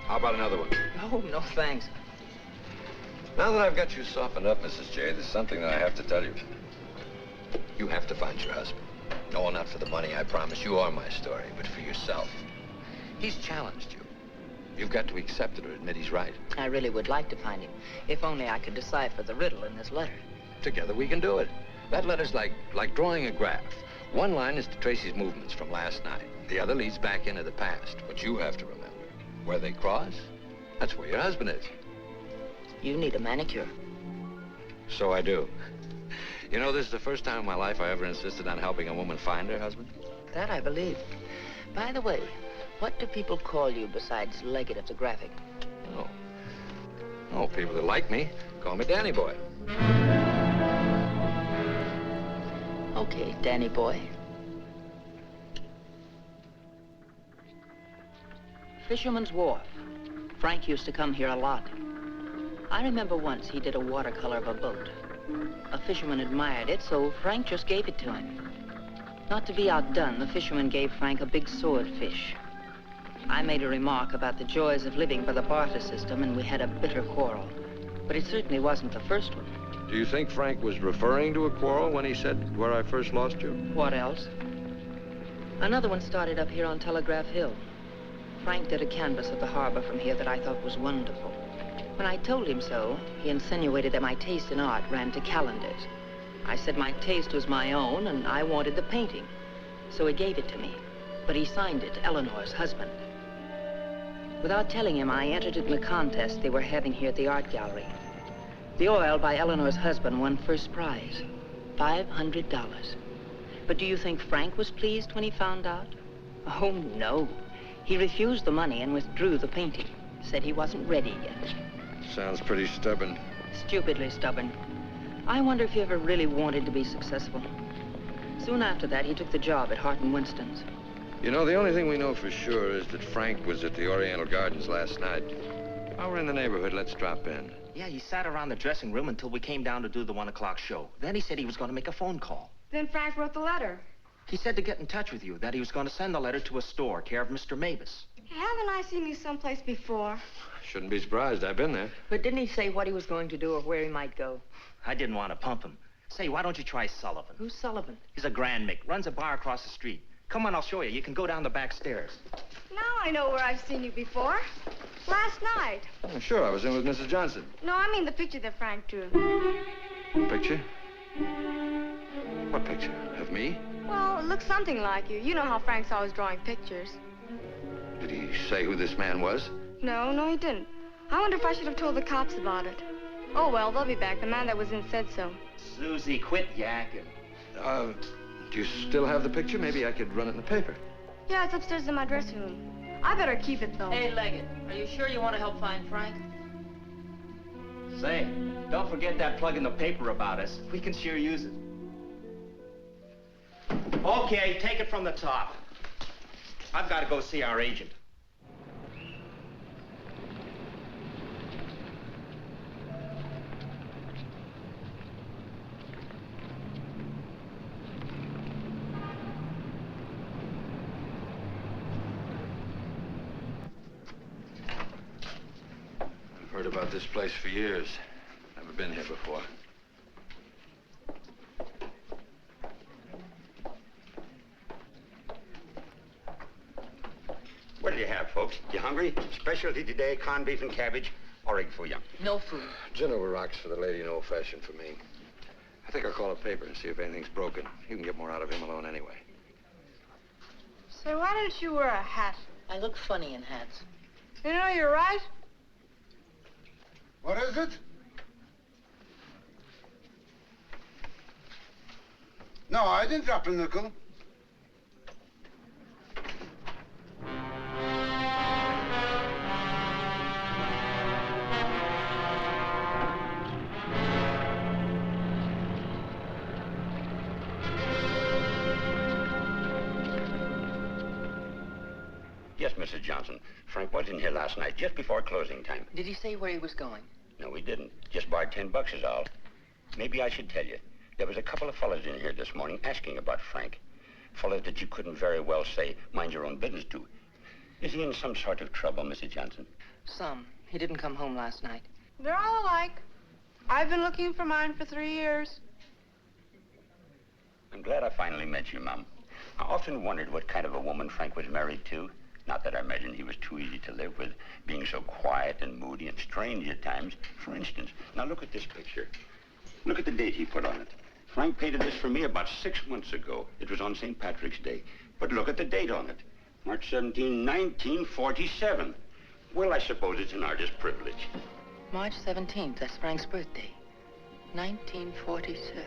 How about another one? Oh, no thanks. Now that I've got you softened up, Mrs. J, there's something that I have to tell you. You have to find your husband. No, not for the money, I promise. You are my story, but for yourself. He's challenged you. You've got to accept it or admit he's right. I really would like to find him, if only I could decipher the riddle in this letter. Together we can do it. That letter's like drawing a graph. One line is to trace his movements from last night. The other leads back into the past. What you have to remember, where they cross, that's where your husband is. You need a manicure. So I do. You know, this is the first time in my life I ever insisted on helping a woman find her husband. That I believe. By the way, what do people call you besides Leggett of the Graphic? Oh, people that like me call me Danny Boy. Okay, Danny Boy. Fisherman's Wharf. Frank used to come here a lot. I remember once he did a watercolor of a boat. A fisherman admired it, so Frank just gave it to him. Not to be outdone, the fisherman gave Frank a big swordfish. I made a remark about the joys of living by the barter system, and we had a bitter quarrel. But it certainly wasn't the first one. Do you think Frank was referring to a quarrel when he said, where I first lost you? What else? Another one started up here on Telegraph Hill. Frank did a canvas of the harbor from here that I thought was wonderful. When I told him so, he insinuated that my taste in art ran to calendars. I said my taste was my own, and I wanted the painting. So he gave it to me, but he signed it, Eleanor's husband. Without telling him, I entered it in the contest they were having here at the art gallery. The oil by Eleanor's husband won first prize, $500. But do you think Frank was pleased when he found out? Oh, no. He refused the money and withdrew the painting. Said he wasn't ready yet. Sounds pretty stubborn. Stupidly stubborn. I wonder if he ever really wanted to be successful. Soon after that, he took the job at Hart and Winston's. You know, the only thing we know for sure is that Frank was at the Oriental Gardens last night. While we're in the neighborhood, let's drop in. Yeah, he sat around the dressing room until we came down to do the 1 o'clock show. Then he said he was going to make a phone call. Then Frank wrote the letter. He said to get in touch with you, that he was going to send the letter to a store, care of Mr. Mavis. Haven't I seen you someplace before? Shouldn't be surprised. I've been there. But didn't he say what he was going to do or where he might go? I didn't want to pump him. Say, why don't you try Sullivan? Who's Sullivan? He's a Grand Mick, runs a bar across the street. Come on, I'll show you. You can go down the back stairs. Now I know where I've seen you before. Last night. Oh, sure, I was in with Mrs. Johnson. No, I mean the picture that Frank drew. Picture? What picture? Of me? Well, it looks something like you. You know how Frank's always drawing pictures. Did he say who this man was? No, he didn't. I wonder if I should have told the cops about it. Oh, well, they'll be back. The man that was in said so. Susie, quit yakking. Do you still have the picture? Maybe I could run it in the paper. Yeah, it's upstairs in my dressing room. I better keep it, though. Hey, Leggett, are you sure you want to help find Frank? Say, don't forget that plug in the paper about us. We can sure use it. Okay, take it from the top. I've got to go see our agent. I've heard about this place for years. Never been here before. What do you have, folks? You hungry? Specialty today, corned beef and cabbage, or egg foo young. No food. Gin over rocks for the lady and old-fashioned for me. I think I'll call a paper and see if anything's broken. You can get more out of him alone anyway. Say, why didn't you wear a hat? I look funny in hats. You know, you're right. What is it? No, I didn't drop a nickel. Yes, Mrs. Johnson. Frank was in here last night, just before closing time. Did he say where he was going? No, he didn't. Just borrowed $10 is all. Maybe I should tell you. There was a couple of fellas in here this morning asking about Frank. Fellas that you couldn't very well say, mind your own business to. Is he in some sort of trouble, Mrs. Johnson? Some. He didn't come home last night. They're all alike. I've been looking for mine for 3 years. I'm glad I finally met you, Mom. I often wondered what kind of a woman Frank was married to. Not that I imagined he was too easy to live with, being so quiet and moody and strange at times. For instance, now look at this picture. Look at the date he put on it. Frank painted this for me about 6 months ago. It was on St. Patrick's Day. But look at the date on it. March 17, 1947. Well, I suppose it's an artist's privilege. March 17th, that's Frank's birthday. 1947.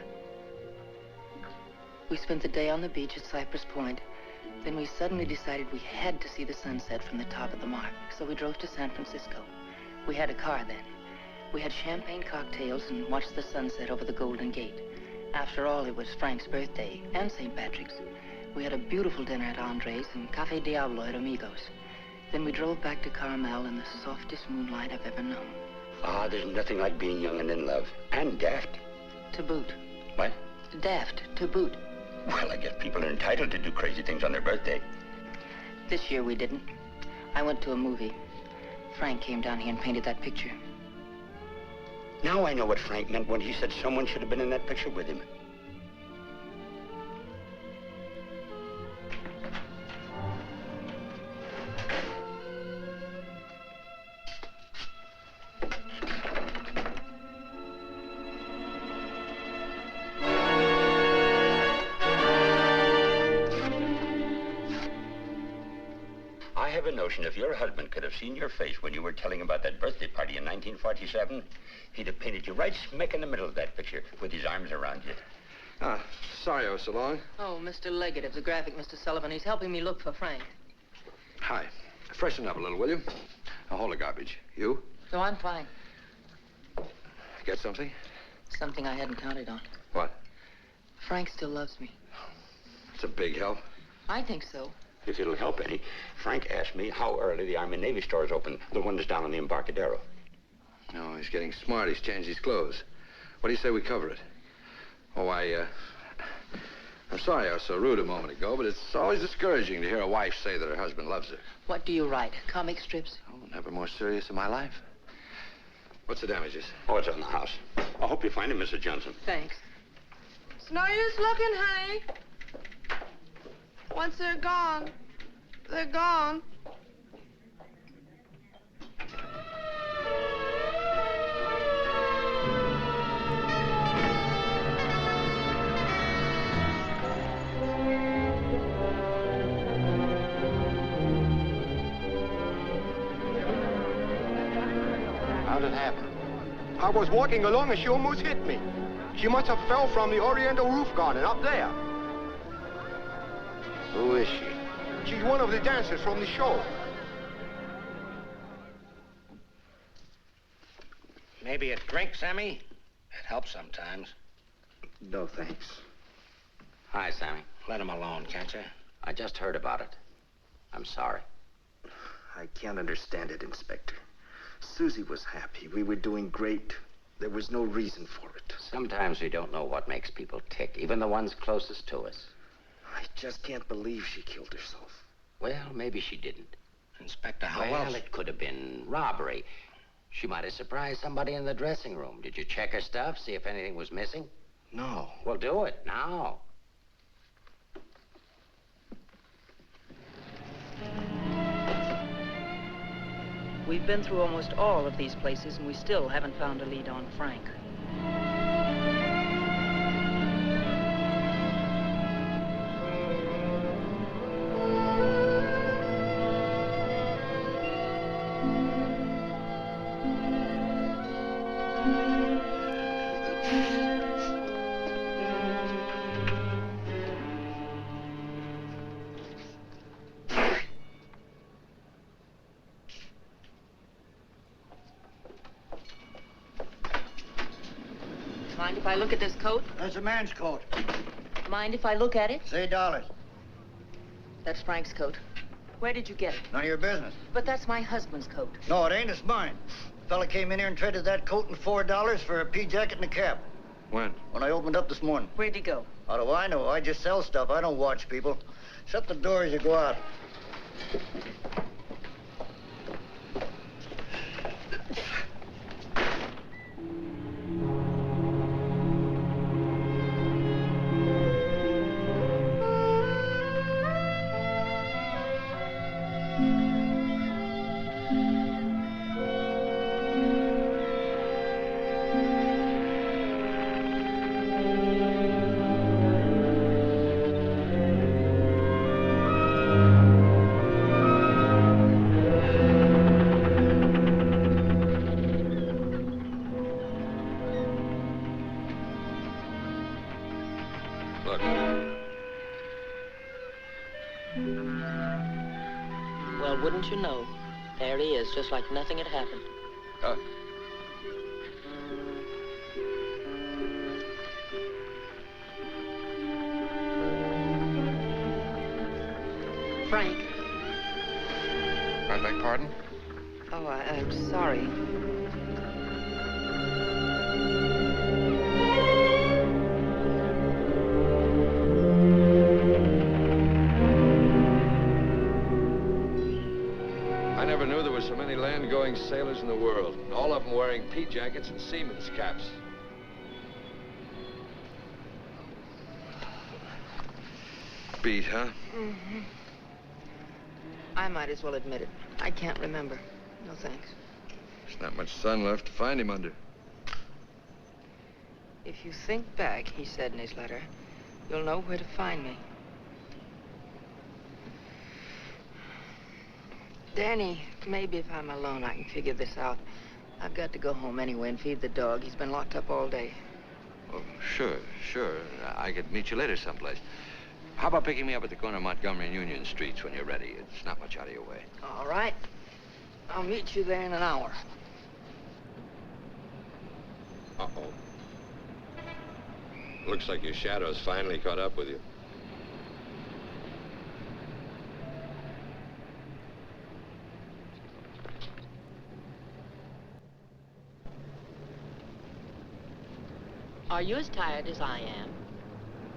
We spent the day on the beach at Cypress Point. Then we suddenly decided we had to see the sunset from the top of the mark. So we drove to San Francisco. We had a car then. We had champagne cocktails and watched the sunset over the Golden Gate. After all, it was Frank's birthday and St. Patrick's. We had a beautiful dinner at Andre's and Cafe Diablo at Amigos. Then we drove back to Carmel in the softest moonlight I've ever known. Ah, there's nothing like being young and in love. And daft. To boot. What? Daft, to boot. Well, I guess people are entitled to do crazy things on their birthday. This year we didn't. I went to a movie. Frank came down here and painted that picture. Now I know what Frank meant when he said someone should have been in that picture with him. I have a notion if your husband could have seen your face when you were telling about that birthday party in 1947, he'd have painted you right smack in the middle of that picture with his arms around you. Ah, sorry I was so long. Oh, Mr. Leggett of the graphic, Mr. Sullivan. He's helping me look for Frank. Hi. freshen up a little, will you? Now, hold the garbage. You? No, I'm fine. Get something? Something I hadn't counted on. What? Frank still loves me. It's a big help. I think so. If it'll help any, Frank asked me how early the Army and Navy store is open, the one that's down on the Embarcadero. No, he's getting smart. He's changed his clothes. What do you say we cover it? Oh, I'm sorry I was so rude a moment ago, but it's always discouraging to hear a wife say that her husband loves her. What do you write? Comic strips? Oh, never more serious in my life. What's the damages? Oh, it's on the house. I hope you find him, Mrs. Johnson. Thanks. It's no use looking, honey. Once they're gone, they're gone. How'd it happen? I was walking along and she almost hit me. She must have fell from the Oriental roof garden up there. Who is she? She's one of the dancers from the show. Maybe a drink, Sammy? It helps sometimes. No, thanks. Hi, Sammy. Let him alone, can't you? I just heard about it. I'm sorry. I can't understand it, Inspector. Susie was happy. We were doing great. There was no reason for it. Sometimes we don't know what makes people tick, even the ones closest to us. I just can't believe she killed herself. Well, maybe she didn't. Inspector, how Well, else? it could have been robbery. She might have surprised somebody in the dressing room. Did you check her stuff, see if anything was missing? No. Well, do it now. We've been through almost all of these places, and we still haven't found a lead on Frank. Mind if I look at this coat? That's a man's coat. Mind if I look at it? Say dollars. That's Frank's coat. Where did you get it? None of your business. But that's my husband's coat. No, it ain't. It's mine. Fella came in here and traded that coat and $4 for a pea jacket and a cap. When? When I opened up this morning. Where'd he go? How do I know? I just sell stuff. I don't watch people. Shut the door as you go out. Look. Well, wouldn't you know? There he is, just like nothing had happened. Frank. I beg pardon? Oh, I'm sorry. I never knew there were so many land-going sailors in the world. All of them wearing pea jackets and seamen's caps. Beat, huh? Mm-hmm. I might as well admit it. I can't remember. No thanks. There's not much sun left to find him under. If you think back, he said in his letter, you'll know where to find me. Danny, maybe if I'm alone, I can figure this out. I've got to go home anyway and feed the dog. He's been locked up all day. Oh, sure. I could meet you later someplace. How about picking me up at the corner of Montgomery and Union Streets when you're ready? It's not much out of your way. All right. I'll meet you there in an hour. Uh-oh. Looks like your shadow's finally caught up with you. Are you as tired as I am?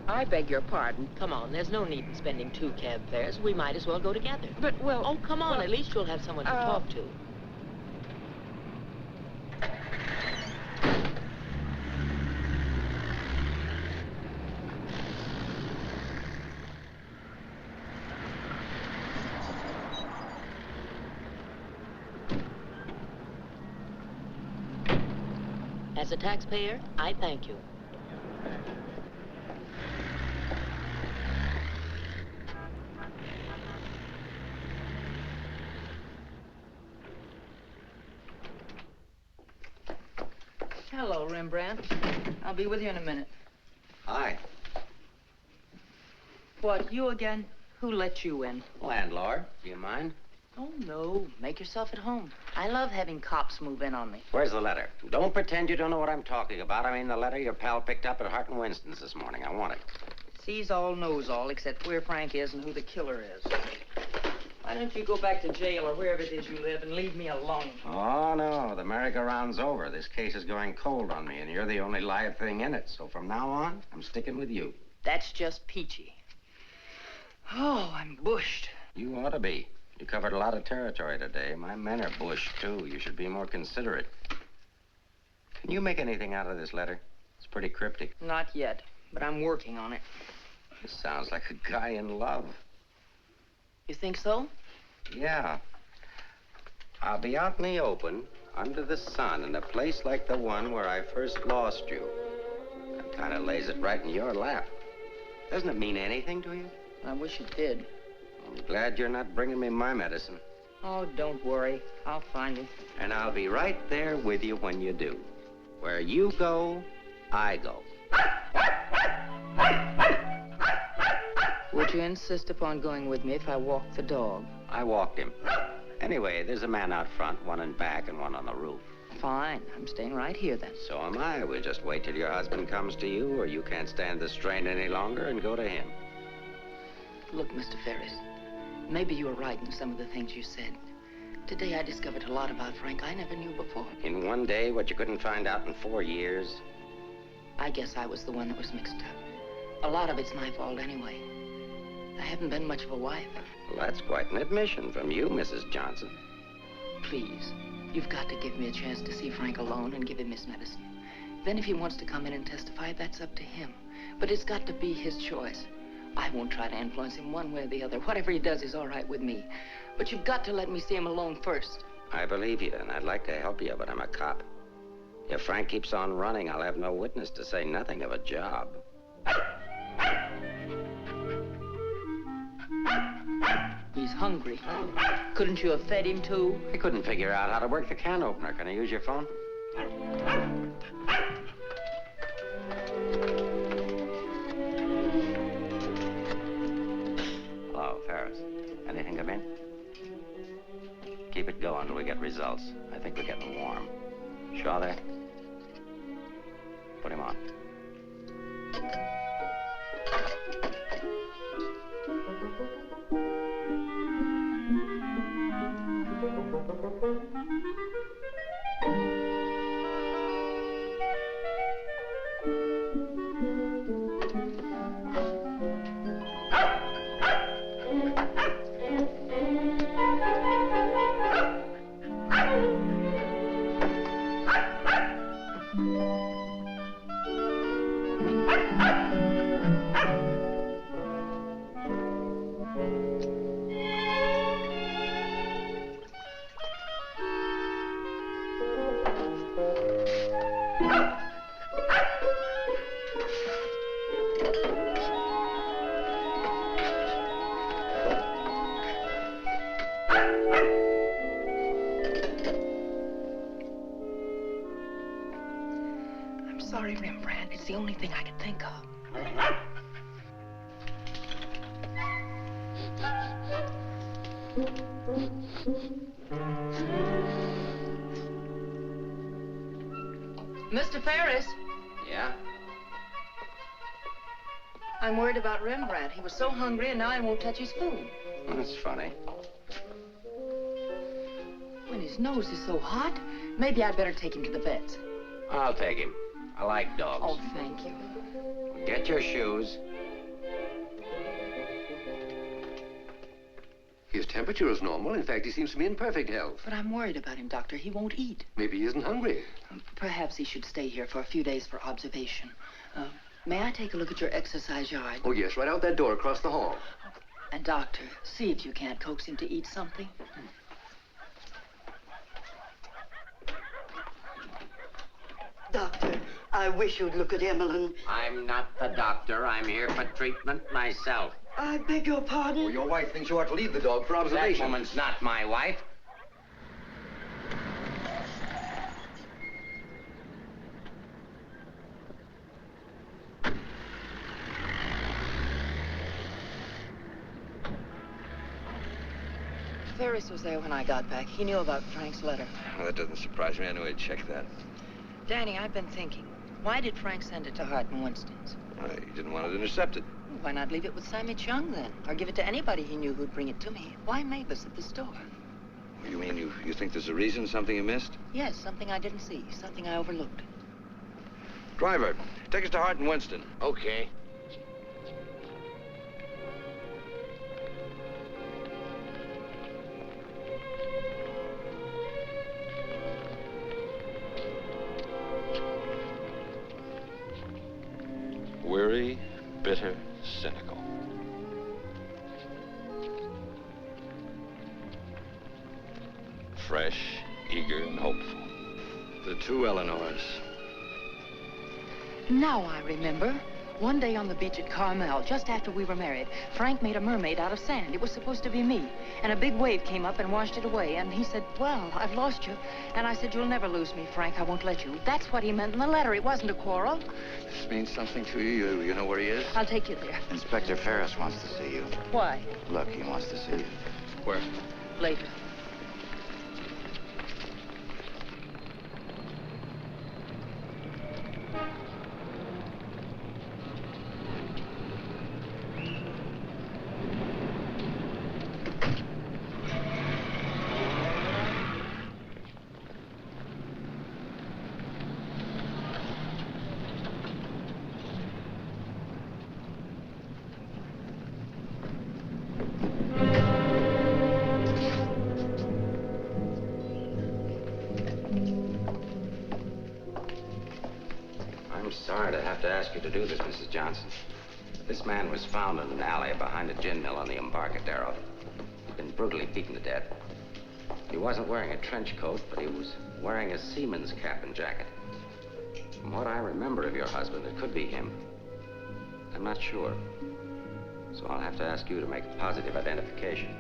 I beg your pardon. Come on, there's no need in spending 2 cab fares. We might as well go together. But, well... Oh, come on. At least you'll have someone to talk to. As a taxpayer, I thank you. Hello, Rembrandt. I'll be with you in a minute. Hi. What, you again? Who let you in? Landlord, do you mind? Oh, no. Make yourself at home. I love having cops move in on me. Where's the letter? Don't pretend you don't know what I'm talking about. I mean the letter your pal picked up at Hart and Winston's this morning. I want it. Sees all, knows all, except where Frank is and who the killer is. Why don't you go back to jail or wherever it is you live and leave me alone? Oh, no. The merry-go-round's over. This case is going cold on me, and you're the only live thing in it. So from now on, I'm sticking with you. That's just peachy. Oh, I'm bushed. You ought to be. You covered a lot of territory today. My men are bushed, too. You should be more considerate. Can you make anything out of this letter? It's pretty cryptic. Not yet, but I'm working on it. This sounds like a guy in love. You think so? Yeah. I'll be out in the open, under the sun, in a place like the one where I first lost you. That kind of lays it right in your lap. Doesn't it mean anything to you? I wish it did. I'm glad you're not bringing me my medicine. Oh, don't worry. I'll find you. And I'll be right there with you when you do. Where you go, I go. Would you insist upon going with me if I walk the dog? I walked him. Anyway, there's a man out front, one in back and one on the roof. Fine. I'm staying right here, then. So am I. We'll just wait till your husband comes to you, or you can't stand the strain any longer and go to him. Look, Mr. Ferris, maybe you were right in some of the things you said. Today I discovered a lot about Frank I never knew before. In one day, what you couldn't find out in 4 years? I guess I was the one that was mixed up. A lot of it's my fault anyway. I haven't been much of a wife. Well, that's quite an admission from you, Mrs. Johnson. Please, you've got to give me a chance to see Frank alone and give him his medicine. Then if he wants to come in and testify, that's up to him. But it's got to be his choice. I won't try to influence him one way or the other. Whatever he does is all right with me. But you've got to let me see him alone first. I believe you, and I'd like to help you, but I'm a cop. If Frank keeps on running, I'll have no witness to say nothing of a job. He's hungry. Couldn't you have fed him, too? I couldn't figure out how to work the can opener. Can I use your phone? Hello, Ferris. Anything come in? Keep it going until we get results. I think we're getting warm. Shaw there? Put him on. I'm sorry, Rembrandt. It's the only thing I could think of. Mr. Ferris, Yeah? I'm worried about Rembrandt. He was so hungry and now he won't touch his food. That's funny. When his nose is so hot, maybe I'd better take him to the vet. I'll take him. I like dogs. Oh, thank you. Get your shoes. His temperature is normal. In fact, he seems to be in perfect health. But I'm worried about him, Doctor. He won't eat. Maybe he isn't hungry. Perhaps he should stay here for a few days for observation. May I take a look at your exercise yard? Oh, yes, right out that door across the hall. And, Doctor, see if you can't coax him to eat something. Doctor, I wish you'd look at Emmeline. I'm not the doctor. I'm here for treatment myself. I beg your pardon? Well, your wife thinks you ought to leave the dog for observation. That woman's not my wife. Ferris was there when I got back. He knew about Frank's letter. Well, that doesn't surprise me. I knew he'd check that. Danny, I've been thinking. Why did Frank send it to Hart and Winston's? He didn't want it intercepted. Why not leave it with Sammy Chung, then? Or give it to anybody he knew who'd bring it to me? Why Mavis at the store? You mean you think there's a reason, something you missed? Yes, something I didn't see. Something I overlooked. Driver, take us to Hart and Winston. Okay. Weary, bitter, cynical. Fresh, eager, and hopeful. The two Eleanors. Now I remember. One day on the beach at Carmel, just after we were married, Frank made a mermaid out of sand. It was supposed to be me. And a big wave came up and washed it away. And he said, well, I've lost you. And I said, you'll never lose me, Frank. I won't let you. That's what he meant in the letter. It wasn't a quarrel. This means something to you. You know where he is? I'll take you there. Inspector Ferris wants to see you. Why? Look, he wants to see you. Where? Later. I'm sorry to have to ask you to do this, Mrs. Johnson. This man was found in an alley behind a gin mill on the Embarcadero. He'd been brutally beaten to death. He wasn't wearing a trench coat, but he was wearing a seaman's cap and jacket. From what I remember of your husband, it could be him. I'm not sure. So I'll have to ask you to make a positive identification.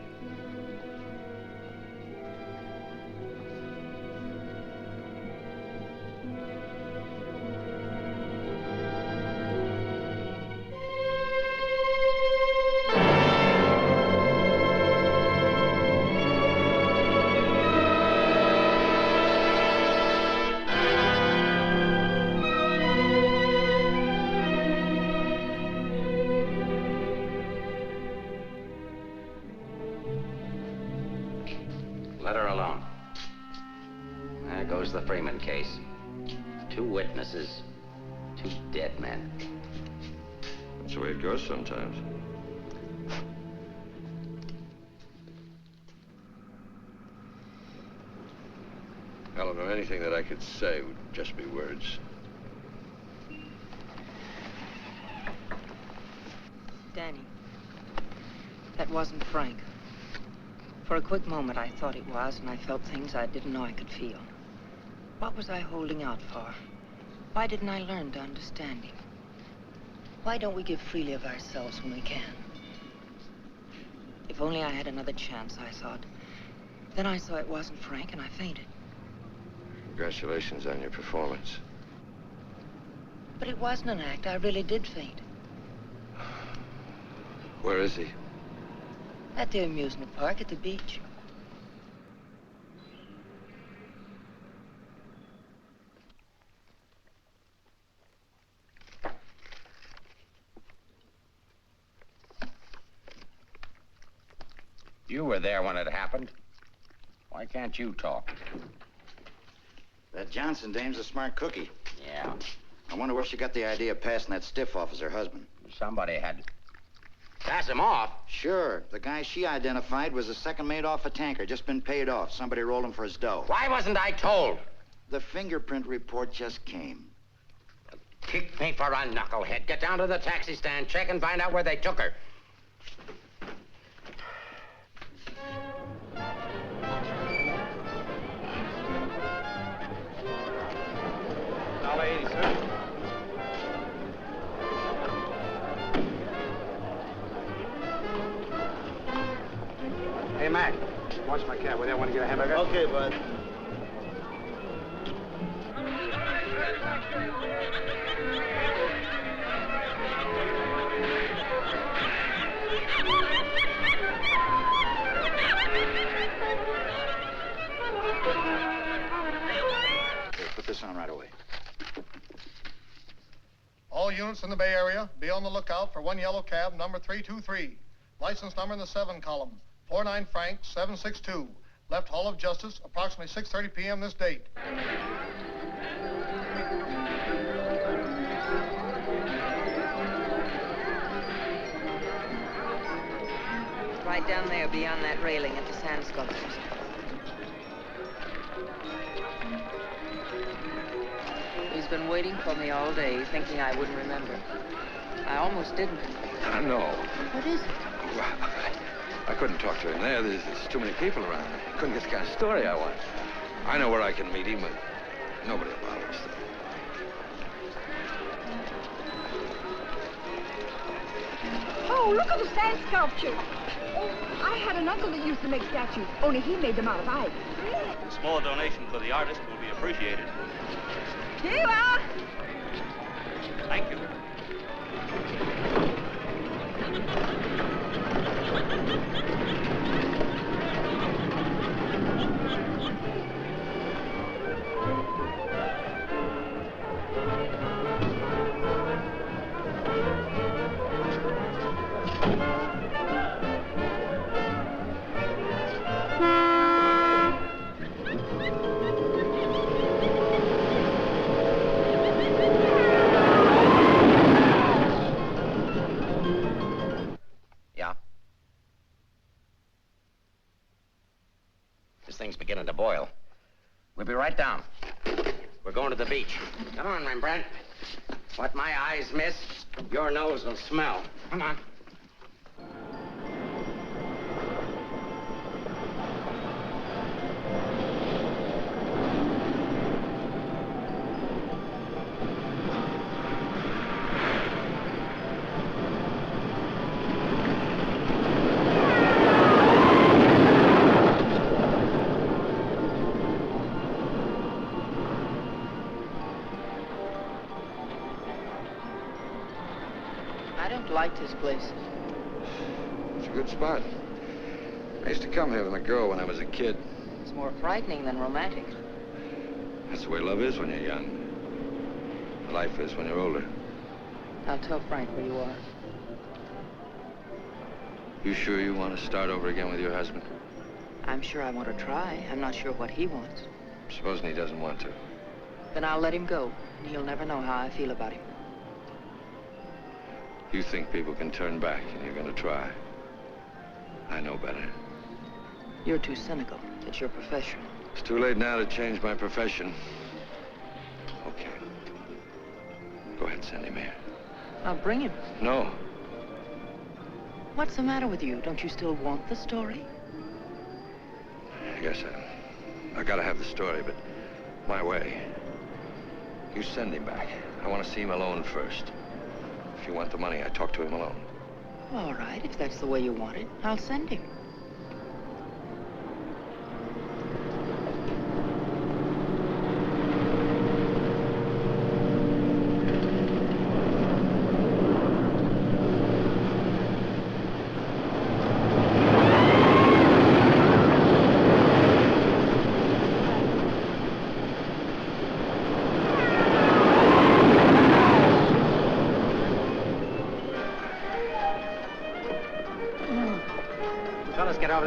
Let her alone. There goes the Freeman case. 2 witnesses, 2 dead men. That's the way it goes sometimes. Eleanor, anything that I could say would just be words. Danny, that wasn't Frank. For a quick moment, I thought it was, and I felt things I didn't know I could feel. What was I holding out for? Why didn't I learn to understand him? Why don't we give freely of ourselves when we can? If only I had another chance, I thought. Then I saw it wasn't Frank, and I fainted. Congratulations on your performance. But it wasn't an act. I really did faint. Where is he? At the amusement park at the beach. You were there when it happened. Why can't you talk? That Johnson dame's a smart cookie. Yeah. I wonder where she got the idea of passing that stiff off as her husband. Somebody had to pass him off. Sure. The guy she identified was a second mate off a tanker, just been paid off. Somebody rolled him for his dough. Why wasn't I told? The fingerprint report just came. Kick me for a knucklehead. Get down to the taxi stand, check and find out where they took her. $1.80, sir. Hey, Mac, watch my cab. Will you want to get a hamburger? Okay, bud. Here, put this on right away. All units in the Bay Area, be on the lookout for one yellow cab, number 323. License number in the 7 column, 49 Frank 762. Left Hall of Justice, approximately 6:30 p.m. this date. Right down there beyond that railing at the sand sculptures. He's been waiting for me all day, thinking I wouldn't remember. I almost didn't. I know. What is it? Well, I couldn't talk to him there. There's too many people around. I couldn't get the kind of story I want. I know where I can meet him, but nobody will bother us. Oh, look at the sand sculpture. Oh, I had an uncle that used to make statues, only he made them out of ice. A small donation for the artist will be appreciated. Here you are. Thank you. This thing's beginning to boil. We'll be right down. We're going to the beach. Come on, Rembrandt. What my eyes miss, your nose will smell. Come on. I don't like this place. It's a good spot. I used to come here with a girl when I was a kid. It's more frightening than romantic. That's the way love is when you're young. Life is when you're older. I'll tell Frank where you are. You sure you want to start over again with your husband? I'm sure I want to try. I'm not sure what he wants. Supposing he doesn't want to. Then I'll let him go, and he'll never know how I feel about him. You think people can turn back, and you're going to try. I know better. You're too cynical. It's your profession. It's too late now to change my profession. Okay. Go ahead, send him here. I'll bring him. No. What's the matter with you? Don't you still want the story? I guess I gotta have the story, but my way. You send him back. I want to see him alone first. If you want the money, I talk to him alone. All right, if that's the way you want it, I'll send him.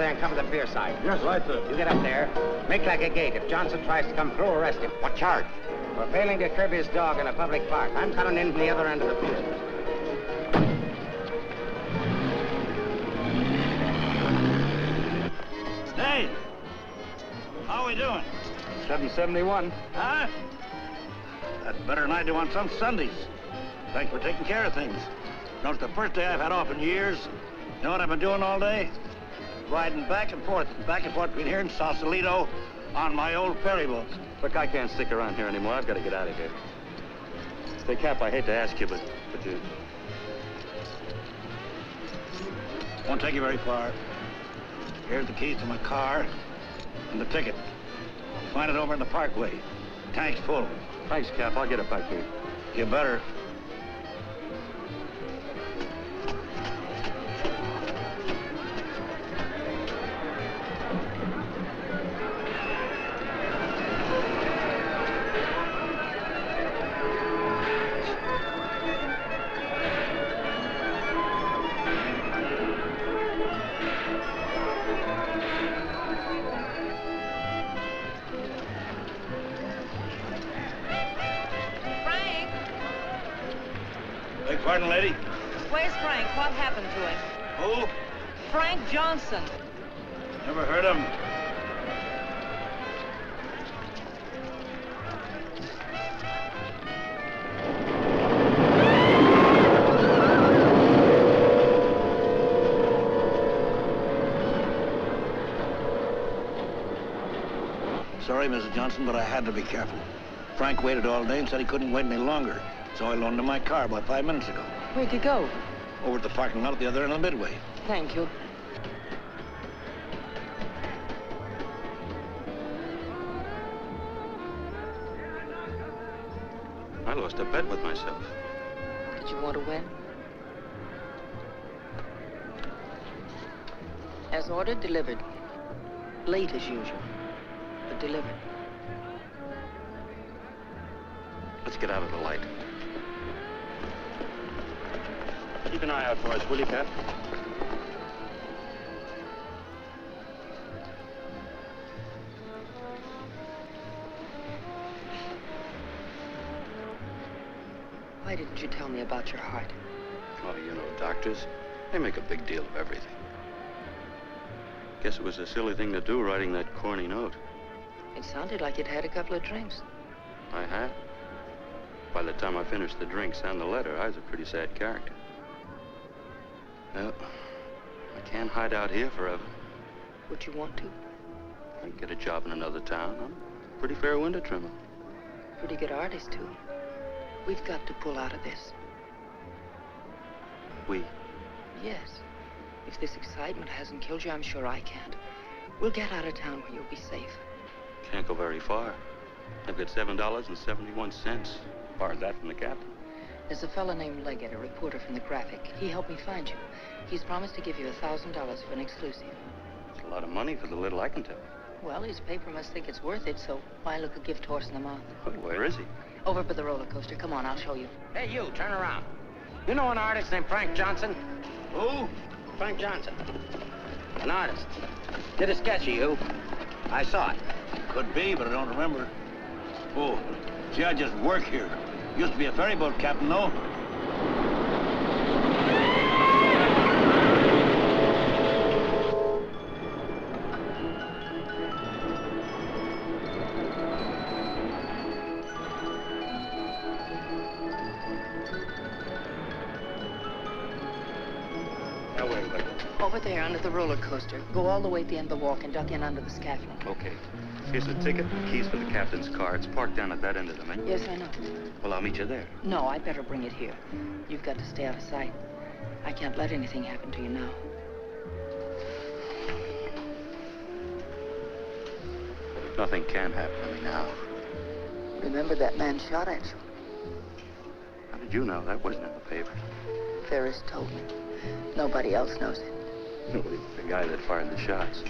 there and cover the pier side. Yes, right, sir. You get up there. Make like a gate. If Johnson tries to come through, arrest him. What charge? For failing to curb his dog in a public park. I'm coming in from the other end of the pier. Hey! How we doing? 771. Huh? That's better than I do on some Sundays. Thanks for taking care of things. You know, it's the first day I've had off in years. You know what I've been doing all day? Riding back and forth between here and Sausalito on my old ferry boat. Look, I can't stick around here anymore. I've got to get out of here. Say, Cap, I hate to ask you, but you... Won't take you very far. Here's the keys to my car and the ticket. Find it over in the parkway. Tank's full. Thanks, Cap. I'll get it back here. You better. Beg pardon, lady? Where's Frank? What happened to him? Who? Frank Johnson. Never heard of him. Sorry, Mrs. Johnson, but I had to be careful. Frank waited all day and said he couldn't wait any longer. So I loaned him my car about 5 minutes ago. Where'd you go? Over at the parking lot at the other end of the Midway. Thank you. I lost a bet with myself. Did you want to win? As ordered, delivered. Late as usual, but delivered. Let's get out of the light. Keep an eye out for us, will you, Cap? Why didn't you tell me about your heart? Oh, you know, doctors, they make a big deal of everything. Guess it was a silly thing to do, writing that corny note. It sounded like you'd had a couple of drinks. I had. By the time I finished the drinks and the letter, I was a pretty sad character. Well, I can't hide out here forever. Would you want to? I can get a job in another town. I'm a pretty fair window trimmer. Pretty good artist, too. We've got to pull out of this. We? Yes. If this excitement hasn't killed you, I'm sure I can't. We'll get out of town where you'll be safe. Can't go very far. I've got $7.71. Borrowed that from the captain. There's a fellow named Leggett, a reporter from the Graphic. He helped me find you. He's promised to give you $1,000 for an exclusive. It's a lot of money for the little I can tell. Well, his paper must think it's worth it, so why look a gift horse in the mouth? Where is he? Over by the roller coaster. Come on, I'll show you. Hey, you, turn around. You know an artist named Frank Johnson? Who? Frank Johnson. An artist. Did a sketch of you. I saw it. Could be, but I don't remember. Oh, see, I just work here. Used to be a ferry boat captain, though. Now, where do I go? Over there under the roller coaster. Go all the way at the end of the walk and duck in under the scaffolding. Okay. Here's the ticket and keys for the captain's car. It's parked down at that end of the main. Yes, I know. Well, I'll meet you there. No, I'd better bring it here. You've got to stay out of sight. I can't let anything happen to you now. Nothing can happen to me now. Remember that man shot at you? How did you know? That wasn't in the paper. Ferris told me. Nobody else knows it. The guy that fired the shots.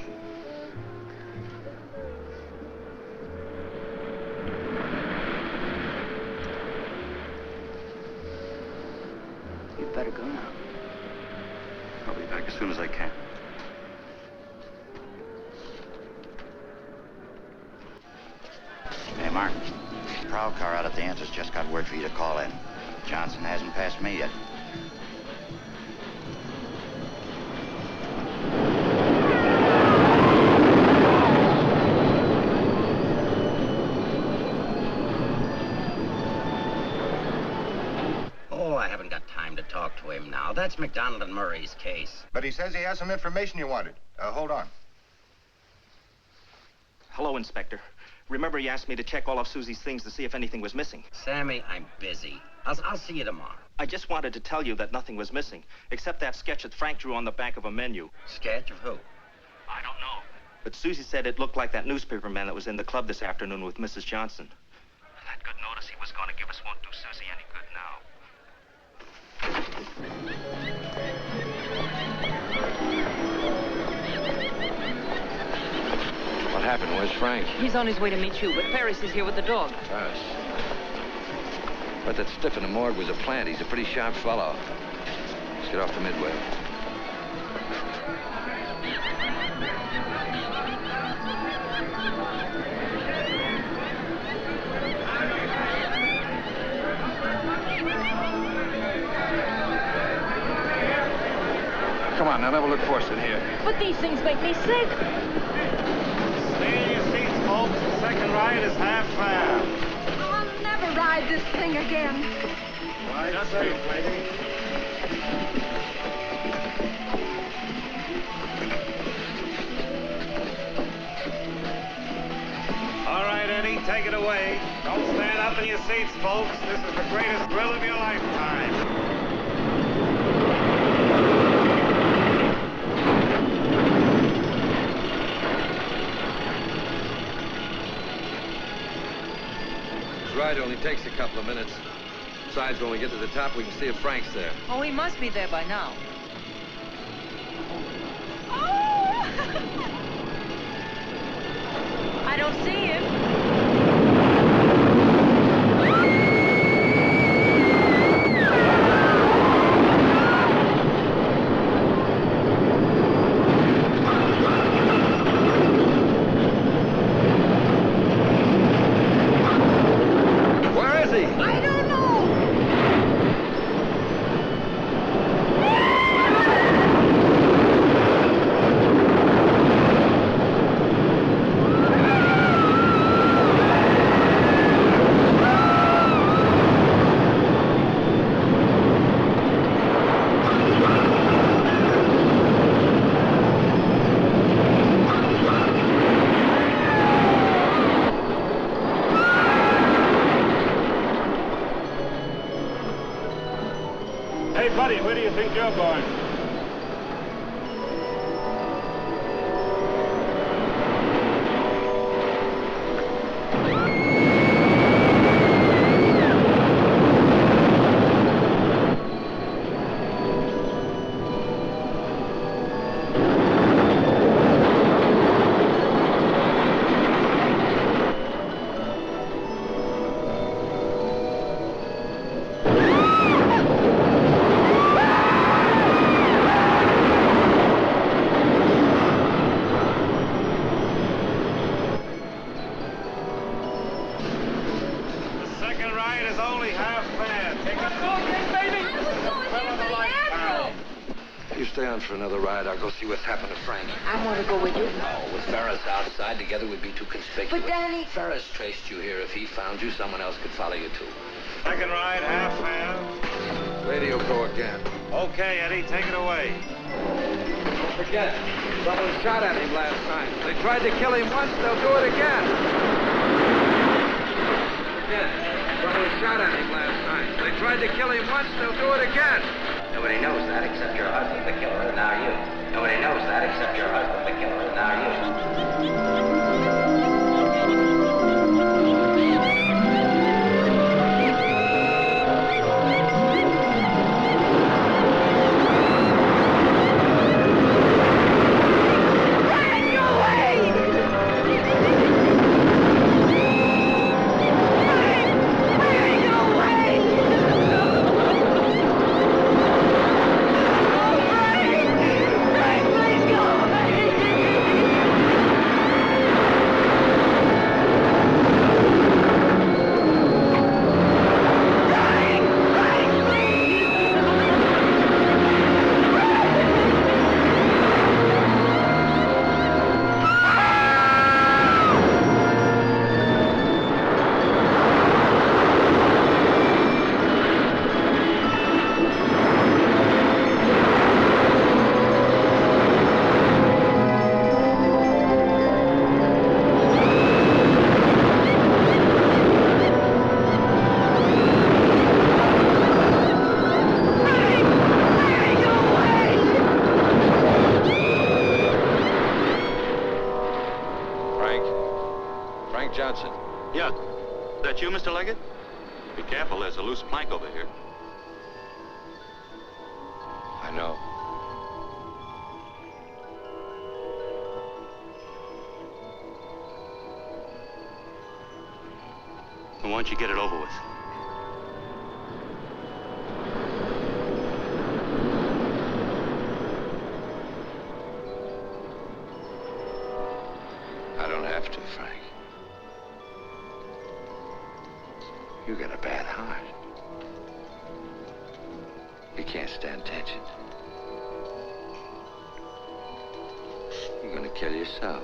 You'd better go now. I'll be back as soon as I can. Mark, the prowl car out at the Answers just got word for you to call in. Johnson hasn't passed me yet. Oh, I haven't got time to talk to him now. That's McDonald and Murray's case. But he says he has some information you wanted. Hold on. Hello, Inspector. Remember you asked me to check all of Susie's things to see if anything was missing? Sammy, I'm busy. I'll see you tomorrow. I just wanted to tell you that nothing was missing, except that sketch that Frank drew on the back of a menu. Sketch of who? I don't know. But Susie said it looked like that newspaper man that was in the club this afternoon with Mrs. Johnson. That good notice he was going to give us won't do Susie any good now. What happened? Where's Frank? He's on his way to meet you, but Ferris is here with the dog. Ferris. But that stiff in the morgue was a plant. He's a pretty sharp fellow. Let's get off to Midway. Come on, now, never look for us in here. But these things make me sick. Stay in your seats, folks. The second ride is half fare. I'll never ride this thing again. Right, just safe, lady. All right, Eddie, take it away. Don't stand up in your seats, folks. This is the greatest thrill of your lifetime. Ride only takes a couple of minutes. Besides, when we get to the top, we can see if Frank's there. Oh, he must be there by now. I don't see him. Where is he? I don't know. Hey, buddy, where do you think you're going? You stay on for another ride. I'll go see what's happened to Frank. I want to go with you. No, with Ferris outside together, we'd be too conspicuous. But, Danny... Ferris traced you here. If he found you, someone else could follow you, too. Second ride, half fare. Radio go again. Okay, Eddie, take it away. Don't forget, someone shot at him last night. They tried to kill him once, they'll do it again. Again, someone shot at him last night. They tried to kill him once, they'll do it again. Nobody knows that except your husband, the killer, and now you. Nobody knows that except your husband, the killer, and now you. Frank. Frank Johnson. Yeah. That you, Mr. Leggett? Be careful, there's a loose plank over here. I know. Why don't you get it over with? I don't have to, Frank. You got a bad heart. You can't stand tension. You're gonna kill yourself.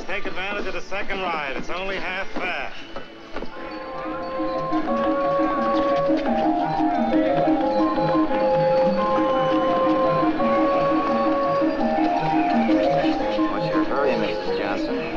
Take advantage of the second ride. It's only half fare. What's your hurry, Mrs. Johnson?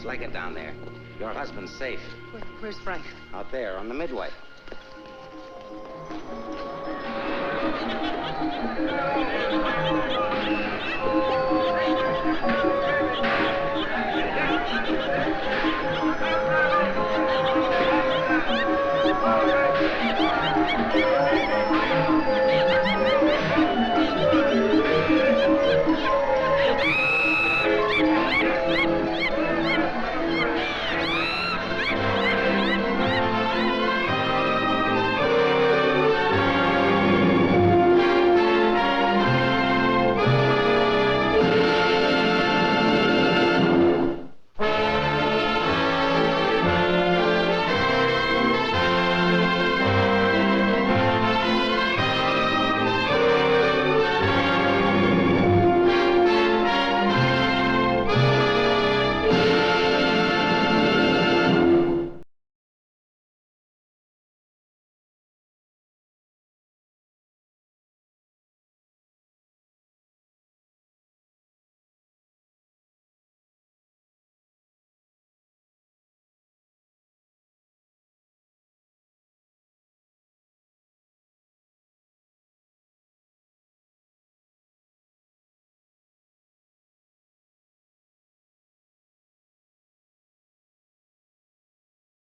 Leggett down there. Your husband's safe. Where's Frank? Out there on the midway.